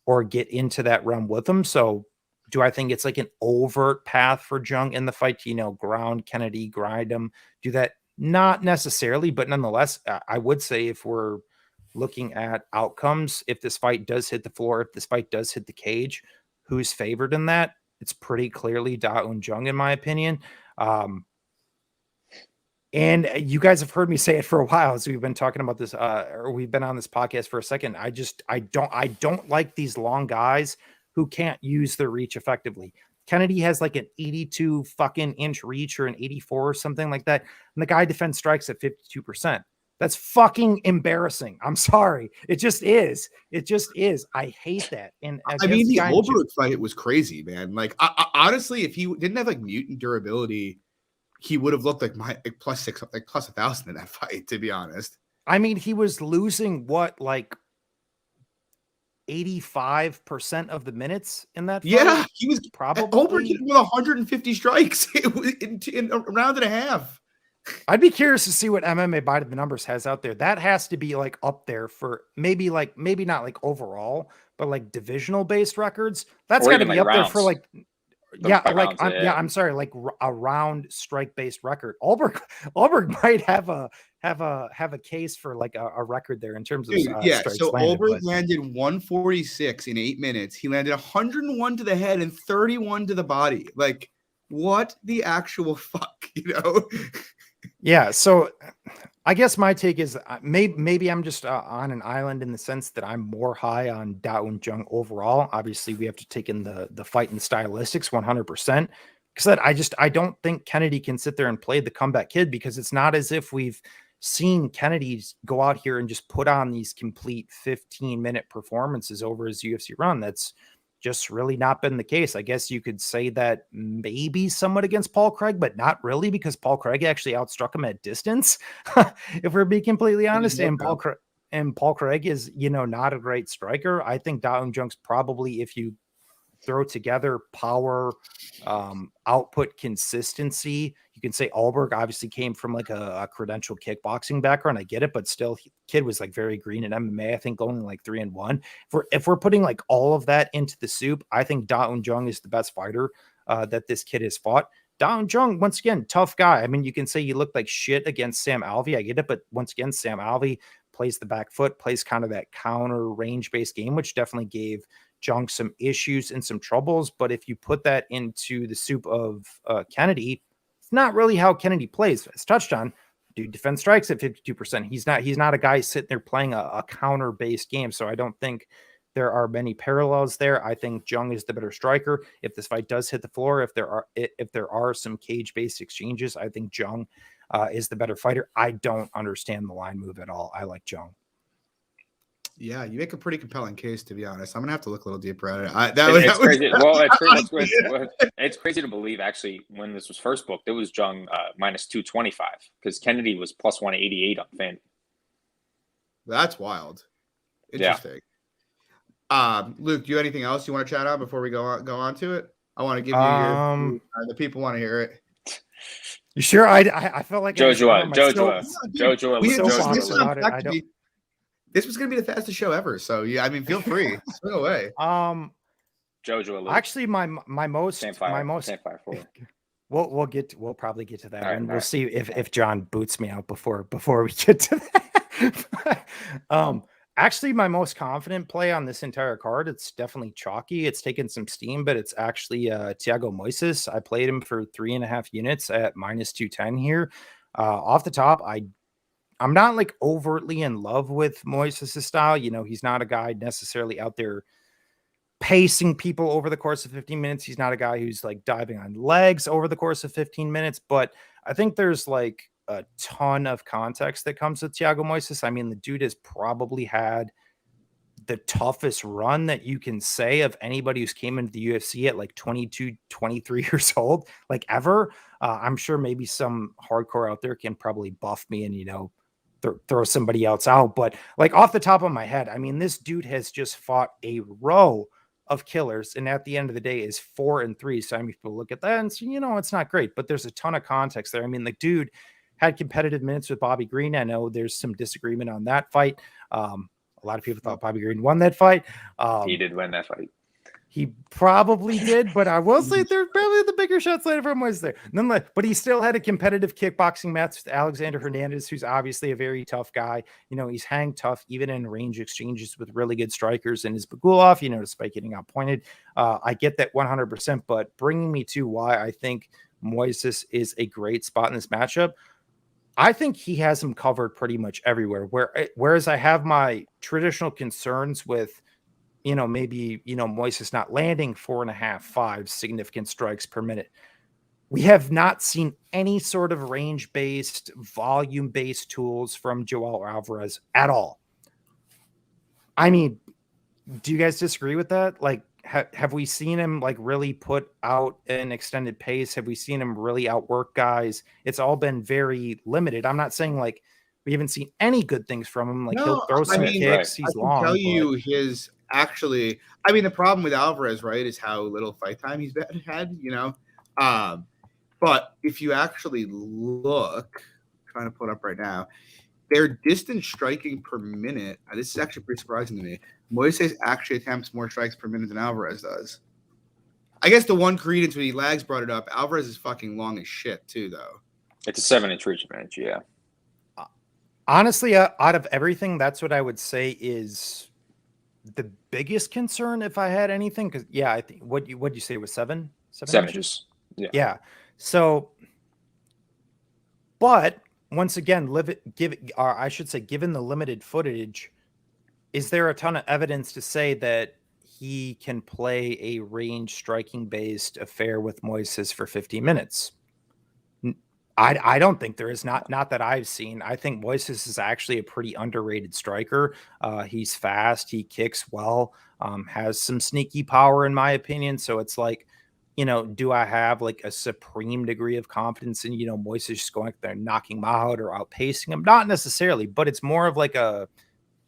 C: or get into that realm with him. So do I think it's like an overt path for Jung in the fight to, ground Kennedy, grind him, do that? Not necessarily, but nonetheless, I would say if we're looking at outcomes, if this fight does hit the floor, if this fight does hit the cage, who's favored in that? It's pretty clearly Da Un Jung, in my opinion. And you guys have heard me say it for a while as we've been talking about this, or we've been on this podcast for a second. I don't like these long guys who can't use their reach effectively. Kennedy has like an 82 fucking inch reach or an 84 or something like that. And the guy defends strikes at 52%. That's fucking embarrassing. I'm sorry. It just is. I hate that. And
A: I mean, the Holbrook fight was crazy, man. Like, honestly, if he didn't have like mutant durability, he would have looked like plus 1,000 in that fight, to be honest.
C: I mean, he was losing like 85% of the minutes in that fight.
A: Yeah, he was
C: probably
A: Holbrook with 150 strikes in a round and a half.
C: I'd be curious to see what MMA by the numbers has out there. That has to be like up there for maybe not like overall, but like divisional based records. That's got to be like up rounds. There for like. I'm sorry, like a round strike based record. Alberg might have a case for like a record there in terms of strikes.
A: So Alberg landed 146 in 8 minutes. He landed 101 to the head and 31 to the body. Like, what the actual fuck,
C: Yeah, so I guess my take is maybe I'm just on an island in the sense that I'm more high on Da Un Jung overall. Obviously, we have to take in the fight and stylistics 100%. Because I don't think Kennedy can sit there and play the comeback kid, because it's not as if we've seen Kennedy go out here and just put on these complete 15-minute performances over his UFC run. That's just really not been the case. I guess you could say that maybe somewhat against Paul Craig, but not really, because Paul Craig actually outstruck him at distance. If we're being completely honest, and Paul Craig is, not a great striker. I think Da Un Jung's probably, if you throw together power, output, consistency, you can say Alberg obviously came from like a credentialed kickboxing background. I get it, but still, kid was like very green in MMA. I think only like 3-1. If we're putting like all of that into the soup, I think Da Un Jung is the best fighter that this kid has fought. Da Un Jung, once again, tough guy. I mean, you can say you look like shit against Sam Alvey. I get it, but once again, Sam Alvey plays the back foot, plays kind of that counter range-based game, which definitely gave Jung some issues and some troubles. But if you put that into the soup of Kennedy, it's not really how Kennedy plays. As touched on, dude defense strikes at 52%. He's not a guy sitting there playing a counter-based game. So I don't think there are many parallels there. I think Jung is the better striker. If this fight does hit the floor, if there are some cage-based exchanges, I think Jung is the better fighter. I don't understand the line move at all. I like Jung.
A: Yeah, you make a pretty compelling case, to be honest. I'm gonna have to look a little deeper at it.
B: It's crazy. Well, it's crazy to believe. Actually, when this was first booked, it was Jung minus 225 because Kennedy was plus 188 on FanDuel.
A: That's wild. Interesting. Yeah. Luke, do you have anything else you want to chat on before we go on to it? I want to give you the people want to hear it.
C: You sure? I felt like
B: Jojo.
A: This was going to be the fastest show ever. So, yeah, I mean, feel free. Swing away.
B: Jojo.
C: Actually, my most. We'll probably get to that. Right, and we'll see if John boots me out before we get to that. Actually, my most confident play on this entire card, it's definitely chalky. It's taken some steam, but it's actually Thiago Moises. I played him for 3.5 units at minus 210 here. Off the top, I'm not like overtly in love with Moises' style. He's not a guy necessarily out there pacing people over the course of 15 minutes. He's not a guy who's like diving on legs over the course of 15 minutes. But I think there's like a ton of context that comes with Thiago Moises. I mean, the dude has probably had the toughest run that you can say of anybody who's came into the UFC at like 22, 23 years old, like ever. I'm sure maybe some hardcore out there can probably buff me and, you know, throw somebody else out. But like off the top of my head, I mean, this dude has just fought a row of killers, and at the end of the day is 4-3. So I mean, people look at that and say, you know, it's not great, but there's a ton of context there. I mean, the dude had competitive minutes with Bobby Green. I know there's some disagreement on that fight. A lot of people thought Bobby Green won that fight.
B: He did win that fight.
C: He probably did, but I will say there's probably the bigger shots later from was there. Nonetheless, but he still had a competitive kickboxing match with Alexander Hernandez, who's obviously a very tough guy. You know, he's hang tough even in range exchanges with really good strikers. And his Bagulov, you know, despite getting outpointed, I get that 100%. But bringing me to why I think Moises is a great spot in this matchup, I think he has him covered pretty much everywhere. Whereas I have my traditional concerns with, you know, maybe, you know, Moises not landing 4.5, 5 significant strikes per minute. We have not seen any sort of range-based, volume-based tools from Joel Alvarez at all. I mean, do you guys disagree with that? Like, have we seen him like really put out an extended pace? Have we seen him really outwork guys? It's all been very limited. I'm not saying like we haven't seen any good things from him. Like he'll throw some kicks.
B: Right.
C: He's
A: I can
C: long.
A: tell you his actually. I mean, the problem with Alvarez, right, is how little fight time he's had. You know, but if you actually look, I'm trying to pull it up right now, their distance striking per minute. This is actually pretty surprising to me. Moises actually attempts more strikes per minute than Alvarez does. I guess the one credence when he lags brought it up. Alvarez is fucking long as shit too, though.
B: It's a 7-inch reach advantage, yeah.
C: Honestly, out of everything, that's what I would say is the biggest concern if I had anything. Because yeah, I think what you say was 7
B: inches.
C: Yeah. So, but once again, I should say, given the limited footage, is there a ton of evidence to say that he can play a range striking based affair with Moises for 50 minutes? I don't think there is. Not that I've seen. I think Moises is actually a pretty underrated striker. He's fast. He kicks well. Has some sneaky power, in my opinion. So it's like, you know, do I have like a supreme degree of confidence in, you know, Moises just going up there and knocking him out or outpacing him? Not necessarily, but it's more of like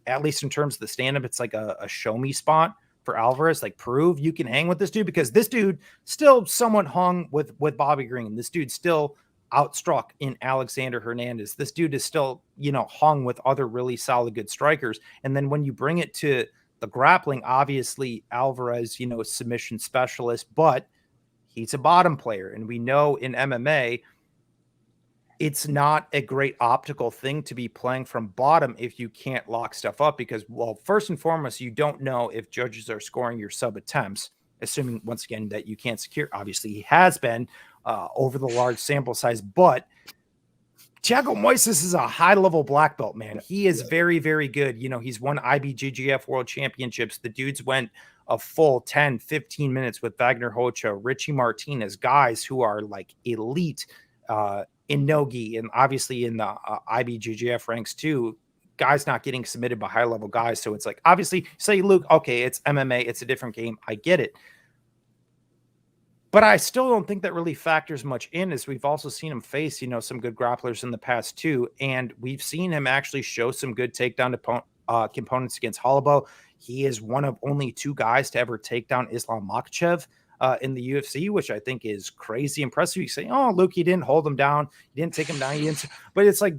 C: at least in terms of the stand-up, it's like a show me spot for Alvarez. Like, prove you can hang with this dude, because this dude still somewhat hung with Bobby Green. This dude still outstruck in Alexander Hernandez. This dude is still, you know, hung with other really solid, good strikers. And then when you bring it to the grappling, obviously Alvarez, you know, submission specialist, but he's a bottom player. And we know in MMA, it's not a great optical thing to be playing from bottom if you can't lock stuff up, because, well, first and foremost, you don't know if judges are scoring your sub attempts, assuming once again that you can't secure. Obviously he has been over the large sample size, but Thiago Moises is a high level black belt, man. He is very, very good. You know, he's won IBJJF world championships. The dudes went a full 10, 15 minutes with Wagner Hocha, Richie Martinez, guys who are like elite, in Nogi, and obviously in the IBJJF ranks too, guys not getting submitted by high level guys. So it's like, obviously say, Luke, okay, it's MMA, it's a different game. I get it. But I still don't think that really factors much in, as we've also seen him face, you know, some good grapplers in the past too. And we've seen him actually show some good takedown components against Holloway. He is one of only 2 guys to ever take down Islam Makhachev in the UFC, which I think is crazy impressive. You say, oh, Luke, he didn't hold him down. He didn't take him down. But it's like,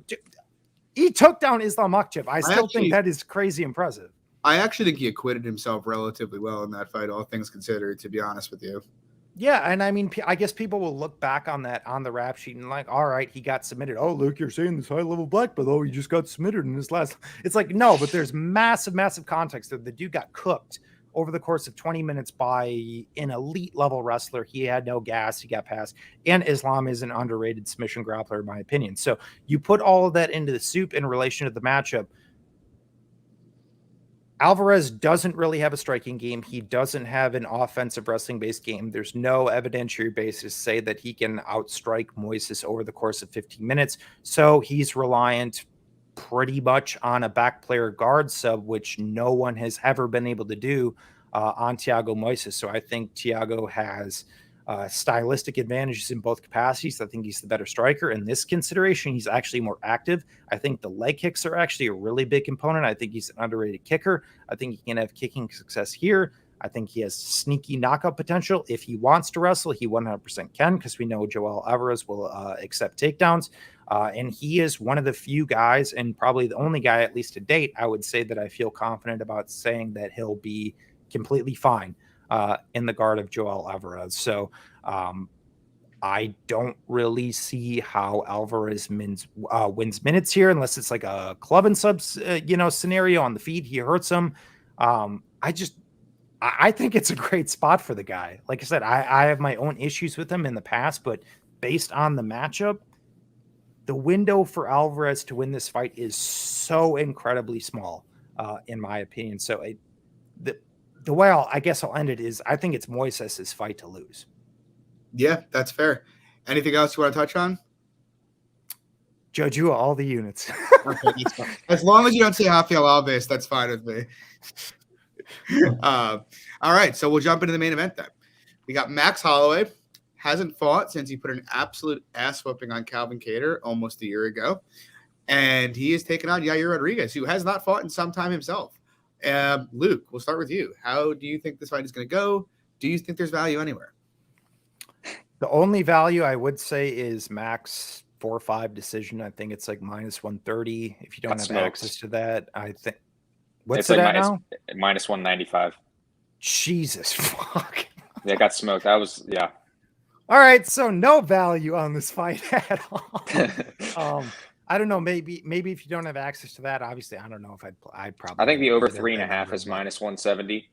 C: he took down Islam Makhachev. I still think that is crazy impressive.
A: I actually think he acquitted himself relatively well in that fight, all things considered, to be honest with you.
C: Yeah, and I mean, I guess people will look back on that on the rap sheet and like, all right, he got submitted. Oh, Luke, you're saying this high-level black belt. Oh, he just got submitted in his last. It's like, no, but there's massive, massive context. The dude got cooked over the course of 20 minutes by an elite-level wrestler. He had no gas. He got passed. And Islam is an underrated submission grappler, in my opinion. So you put all of that into the soup in relation to the matchup. Alvarez doesn't really have a striking game. He doesn't have an offensive wrestling-based game. There's no evidentiary basis to say that he can outstrike Moises over the course of 15 minutes. So he's reliant pretty much on a back player guard sub, which no one has ever been able to do on Thiago Moises. So I think Thiago has stylistic advantages in both capacities. I think he's the better striker. In this consideration, he's actually more active. I think the leg kicks are actually a really big component. I think he's an underrated kicker. I think he can have kicking success here. I think he has sneaky knockout potential. If he wants to wrestle, he 100% can, because we know Joel Alvarez will accept takedowns. And he is one of the few guys, and probably the only guy, at least to date, I would say that I feel confident about saying that he'll be completely fine in the guard of Joel Alvarez. So I don't really see how Alvarez wins minutes here, unless it's like a club and subs, scenario on the feed. He hurts him. I think it's a great spot for the guy. Like I said, I have my own issues with him in the past, but based on the matchup, the window for Alvarez to win this fight is so incredibly small, in my opinion. So the way I guess I'll end it is I think it's Moises' fight to lose.
A: Yeah, that's fair. Anything else you want to touch on?
C: Joju, all the units.
A: Okay, as long as you don't say Rafael Alves, that's fine with me. All right, so we'll jump into the main event then. We got Max Holloway. Hasn't fought since he put an absolute ass whooping on Calvin Kattar almost a year ago. And he is taking on Yair Rodriguez, who has not fought in some time himself. Luke, we'll start with you. How do you think this fight is going to go? Do you think there's value anywhere?
C: The only value I would say is Max 4-5 decision. I think it's like minus 130. If you don't have access to that, I think. What's it at now?
B: It's minus 195.
C: Jesus fuck.
B: Yeah, got smoked. That was, yeah.
C: All right, so no value on this fight at all. I don't know. Maybe if you don't have access to that, obviously, I don't know if I'd probably.
B: I think the over 3.5 is minus 170.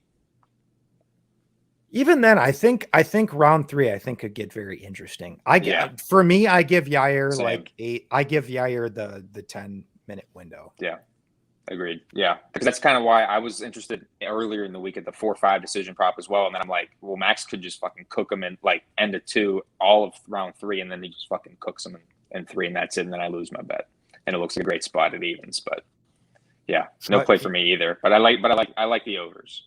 C: Even then, I think round 3, I think could get very interesting. For me, I give Yair
B: Same.
C: like 8. I give Yair the 10-minute window.
B: Yeah. Agreed. Yeah. Because that's kind of why I was interested earlier in the week at the 4-5 decision prop as well. And then I'm like, well, Max could just fucking cook him in like end of 2, all of round 3, and then he just fucking cooks him in 3, and that's it. And then I lose my bet. And it looks like a great spot at evens. But yeah, no play for me either. But I like the overs.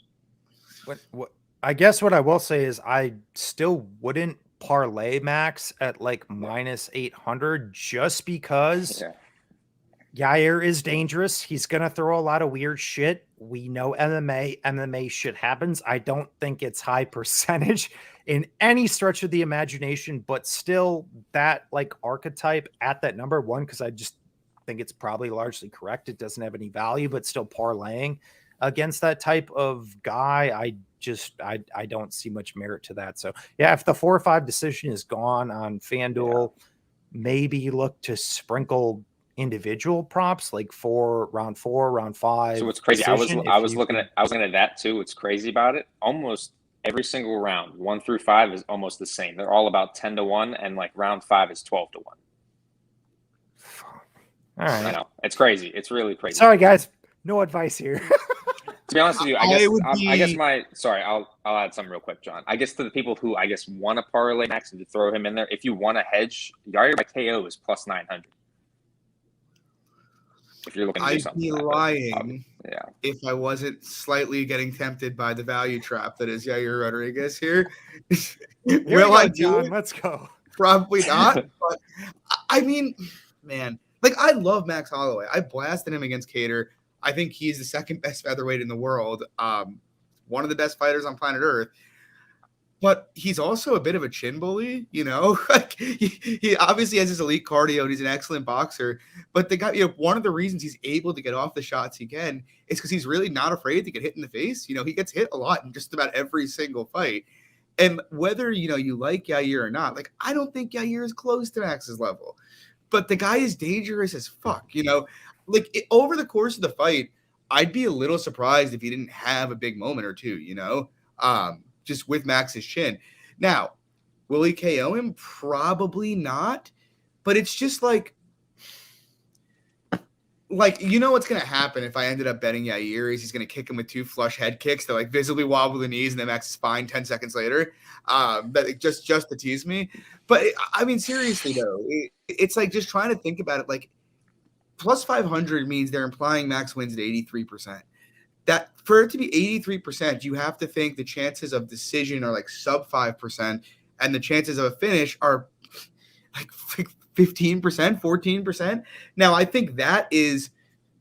C: What I guess what I will say is I still wouldn't parlay Max at like minus 800 just because Yair is dangerous. He's going to throw a lot of weird shit. We know MMA shit happens. I don't think it's high percentage in any stretch of the imagination, but still that like archetype at that number one, because I just think it's probably largely correct. It doesn't have any value, but still parlaying against that type of guy, I don't see much merit to that. So yeah, if the 4-5 decision is gone on FanDuel, maybe look to sprinkle individual props like round 4, round 5.
B: So what's crazy, I was looking at that too. What's crazy about it, almost every single round 1 through 5 is almost the same. They're all about 10-1, and like round 5 is 12-1.
C: All right,
B: I know, it's crazy. It's really crazy.
C: Sorry guys, no advice here.
B: To be honest with you, I'll add something real quick, John. I guess to the people who want to parlay Max and to throw him in there, if you want to hedge, Yair by KO is plus 900. If you're looking to do something,
A: I'd be lying if I wasn't slightly getting tempted by the value trap that is Yair Rodriguez here.
C: Will I do it? Let's go.
A: Probably not. But I mean, man, like I love Max Holloway. I blasted him against Kattar. I think he's the second best featherweight in the world, one of the best fighters on planet Earth. But he's also a bit of a chin bully, Like he obviously has his elite cardio and he's an excellent boxer. But the guy, one of the reasons he's able to get off the shots he can is because he's really not afraid to get hit in the face. He gets hit a lot in just about every single fight. And whether you like Yair or not, like I don't think Yair is close to Max's level. But the guy is dangerous as fuck, over the course of the fight, I'd be a little surprised if he didn't have a big moment or two, just with Max's chin. Now, will he KO him? Probably not. But it's just like what's going to happen if I ended up betting Yair is he's going to kick him with 2 flush head kicks that like visibly wobble the knees and then Max is fine 10 seconds later. Just to tease me. But I mean, seriously though, it's like just trying to think about it. Like plus 500 means they're implying Max wins at 83%. That for it to be 83%, you have to think the chances of decision are like sub 5%, and the chances of a finish are like 15%, 14%. Now, I think that is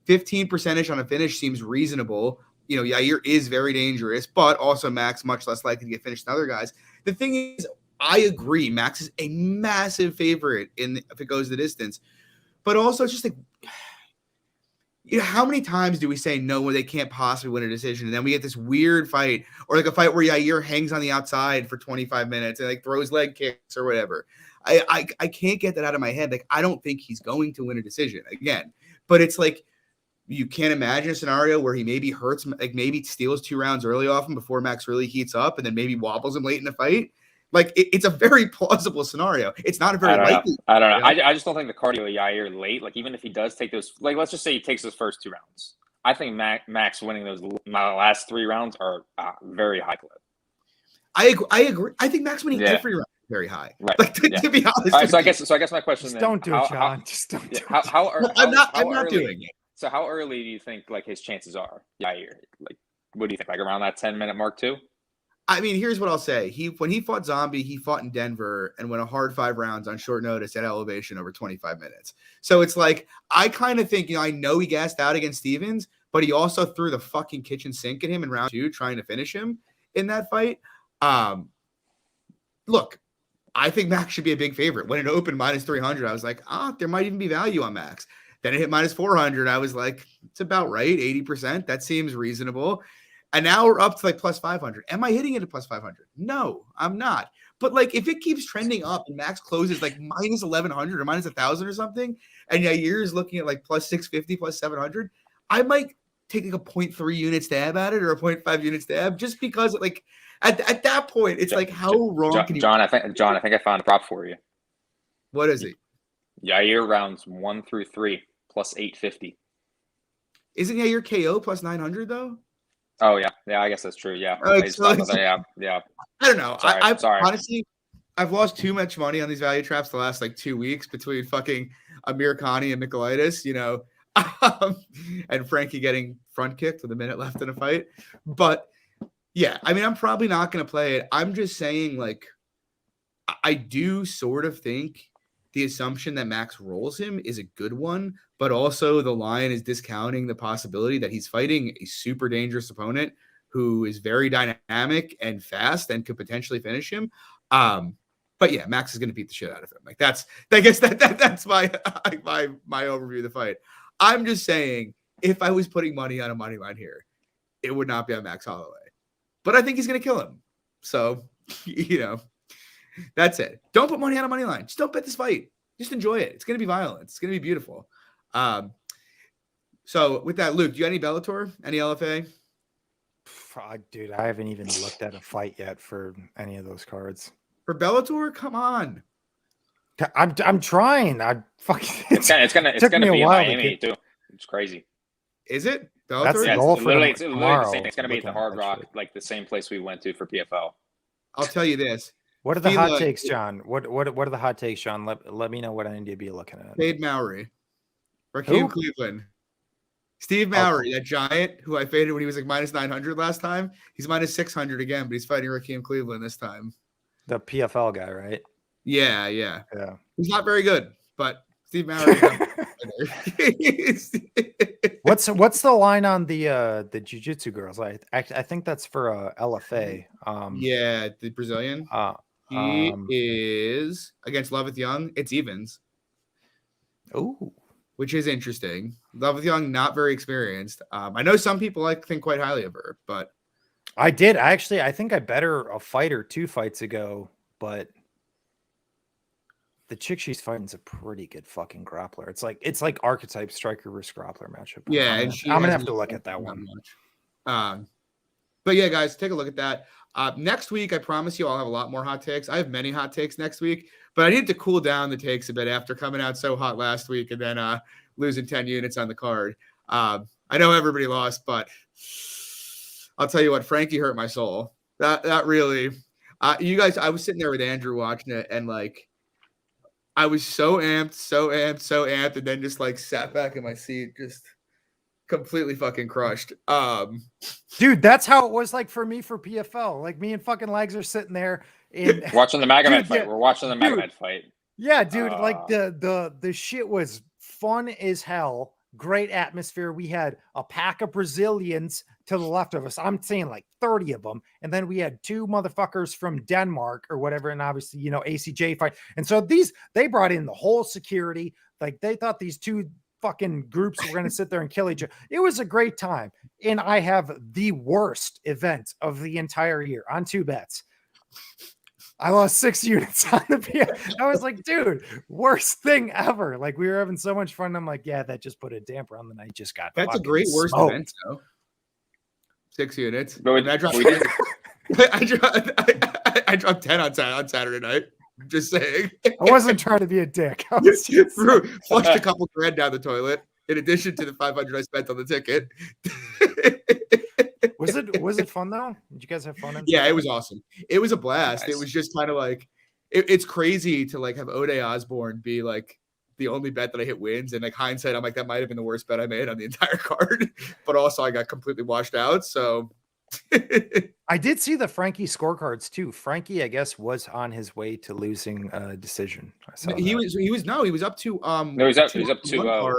A: 15% on a finish seems reasonable. Yair is very dangerous, but also Max much less likely to get finished than other guys. The thing is, I agree, Max is a massive favorite if it goes the distance, but also it's just like, how many times do we say no when they can't possibly win a decision, and then we get this weird fight, or like a fight where Yair hangs on the outside for 25 minutes and like throws leg kicks or whatever. I can't get that out of my head. Like, I don't think he's going to win a decision again, but it's like, you can't imagine a scenario where he maybe hurts, like maybe steals 2 rounds early off him before Max really heats up, and then maybe wobbles him late in the fight. Like, it's a very plausible scenario. It's not a very likely.
B: I don't know. I just don't think the cardio of Yair late, like even if he does take those, like let's just say he takes those first 2 rounds, I think Max winning those last 3 rounds are very high clip.
A: I agree. I think Max winning every round is very high.
B: Right.
A: Like to be honest.
B: All right, so I guess my question
C: just don't do it, John. Just don't do it.
A: I'm not doing it.
B: So how early do you think like his chances are, Yair? Like, what do you think? Like around that 10-minute mark too?
A: I mean, here's what I'll say. When he fought Zombie, he fought in Denver and went a hard 5 rounds on short notice at elevation over 25 minutes. So it's like, I kind of think, I know he gassed out against Stevens, but he also threw the fucking kitchen sink at him in round 2, trying to finish him in that fight. Look, I think Max should be a big favorite. When it opened minus 300, I was like, there might even be value on Max. Then it hit minus 400. I was like, it's about right, 80%. That seems reasonable. And now we're up to like plus 500. Am I hitting it at plus 500? No, I'm not. But like, if it keeps trending up and Max closes like minus 1,100 or minus 1,000 or something, and Yair is looking at like plus 650, plus 700, I might take like a 0.3 unit stab at it or a 0.5 unit stab, just because like at that point, it's like, how wrong can you?
B: John, I think I found a prop for you.
A: What is it?
B: Yair rounds 1 through 3 plus 850.
A: Isn't Yair KO plus 900 though?
B: Oh yeah, I guess that's true. Yeah,
A: yeah.
B: I
A: don't know.
B: Sorry.
A: Honestly, I've lost too much money on these value traps the last like 2 weeks between fucking Amir Khani and Michaelitis, and Frankie getting front kicked with a minute left in a fight. But yeah, I mean, I'm probably not going to play it. I'm just saying, like, I do sort of think the assumption that Max rolls him is a good one, but also the line is discounting the possibility that he's fighting a super dangerous opponent who is very dynamic and fast and could potentially finish him. But yeah, Max is going to beat the shit out of him. Like that's my overview of the fight. I'm just saying, if I was putting money on a money line here, it would not be on Max Holloway, but I think he's going to kill him. So, that's it. Don't put money on a money line. Just don't bet this fight. Just enjoy it. It's going to be violent. It's going to be beautiful. So with that, Luke, do you have any Bellator? Any LFA?
C: Dude, I haven't even looked at a fight yet for any of those cards.
A: For Bellator? Come on.
C: I'm trying.
B: It's gonna be in Miami too. It's crazy.
A: Is it?
C: Bellator? That's
B: it's literally the same. It's gonna be at the Hard Rock, like the same place we went to for PFL.
A: I'll tell you this.
C: What are the hot takes, John? What are the hot takes, John? Let me know what I need to be looking at.
A: Fade Mowry. Raheem Cleveland. Steve Mowry, that giant who I faded when he was like minus 900 last time. He's minus 600 again, but he's fighting Raheem Cleveland this time.
C: The PFL guy, right?
A: Yeah. He's not very good, but Steve Mowry.
C: What's the line on the jiu-jitsu girls? I think that's for LFA.
A: Yeah, the Brazilian. He is against Loveth Young. It's evens.
C: Oh,
A: which is interesting. Loveth Young, not very experienced. I know some people think quite highly of her, but
C: I did actually. I think I bet her a fight or 2 fights ago, but the chick she's fighting is a pretty good fucking grappler. It's like archetype striker versus grappler matchup.
A: Yeah,
C: I'm gonna have to look at that one.
A: But yeah, guys, take a look at that. Next week, I promise you I'll have a lot more hot takes. I have many hot takes next week, but I need to cool down the takes a bit after coming out so hot last week and then losing 10 units on the card. I know everybody lost, but I'll tell you what, Frankie hurt my soul. That really, you guys, I was sitting there with Andrew watching it, and like, I was so amped, and then just like sat back in my seat, just completely fucking crushed.
C: Dude, that's how it was like for me for PFL. Like me and fucking Legs are sitting there and
B: watching the Magomed fight.
C: Yeah,
B: we're watching the Magomed fight.
C: Yeah, dude, like the shit was fun as hell. Great atmosphere. We had a pack of Brazilians to the left of us. I'm saying like 30 of them. And then we had 2 motherfuckers from Denmark or whatever. And obviously, ACJ fight. And so they brought in the whole security. Like they thought these 2 fucking groups were going to sit there and kill each other. It was a great time. And I have the worst event of the entire year on 2 bets. I lost 6 units on the PF. I was like, dude, worst thing ever. Like we were having so much fun. I'm like, yeah, that just put a damper on the night. Just got
A: that's a great worst event though. 6 units.
B: But
A: I dropped I dropped 10 on Saturday night. Just saying.
C: I wasn't trying to be a dick. I was just
A: flushed a couple grand down the toilet in addition to the 500 I spent on the ticket.
C: Was it fun though? Did you guys have fun?
A: Yeah, it was awesome. It was a blast.
B: Nice.
A: It was just kind of like it's crazy to like have Ode Osborne be like the only bet that I hit wins, and like hindsight, I'm like that might have been the worst bet I made on the entire card. But also I got completely washed out. So
C: I did see the Frankie scorecards too. Frankie, I guess, was on his way to losing a decision.
A: He was up to
B: he was up 2-0,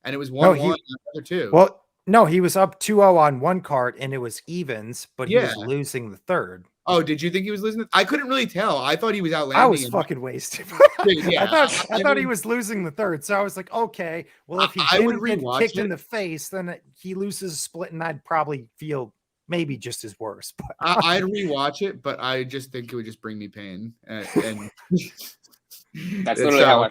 A: and it was 1-1 on the other 2.
C: Well, no, he was up 2-0 on one card and it was evens, but he was losing the third.
A: Oh, did you think he was losing? I couldn't really tell. I thought he was outlanding.
C: I was fucking wasted.
A: Yeah,
C: I thought he was losing the third. So I was like, okay, well, if he didn't get kicked in the face, then he loses a split, and I'd probably feel maybe just as worse. But
A: I'd rewatch it, but I just think it would just bring me pain. And
B: that's literally how I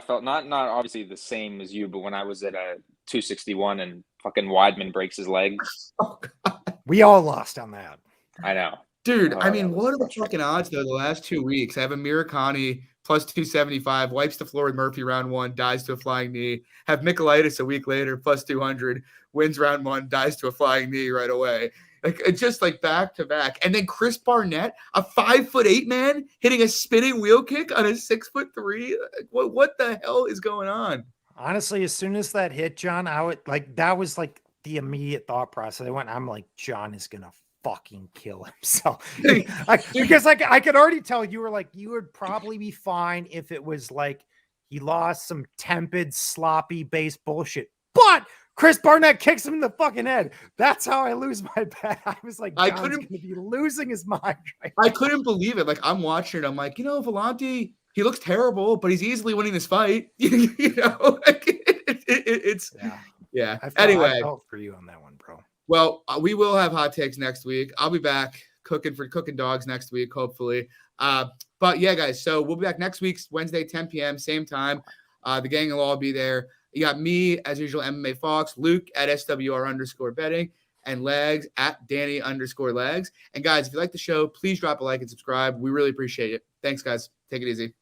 B: felt. Not obviously the same as you, but when I was at a 261 and fucking Weidman breaks his leg.
A: Oh, God.
C: We all lost on that.
B: I know.
A: Dude, I mean, what are the fucking odds though? The last 2 weeks, I have a Murakami plus 275, wipes the floor with Murphy round 1, dies to a flying knee. Have Michaelitis a week later, plus 200, wins round 1, dies to a flying knee right away. Like it's just like back to back. And then Chris Barnett, a 5'8" man, hitting a spinning wheel kick on a 6'3". What the hell is going on?
C: Honestly, as soon as that hit, John, I would like that was like the immediate thought process. I'm like, John is gonna fucking kill himself. Because I could already tell you were like, you would probably be fine if it was like he lost some tepid, sloppy base bullshit. But Chris Barnett kicks him in the fucking head. That's how I lose my bet. I was like, John's gonna be losing his mind. Right
A: I couldn't believe it. Like I'm watching it. I'm like, Volante, he looks terrible, but he's easily winning this fight. It's yeah. Anyway,
C: I felt for you on that one, bro.
A: Well, we will have hot takes next week. I'll be back cooking dogs next week, hopefully. But yeah, guys, so we'll be back next week, Wednesday, 10 p.m., same time. The gang will all be there. You got me, as usual, MMA Fox, Luke at SWR_betting, and Legs at Danny_Legs. And guys, if you like the show, please drop a like and subscribe. We really appreciate it. Thanks, guys. Take it easy.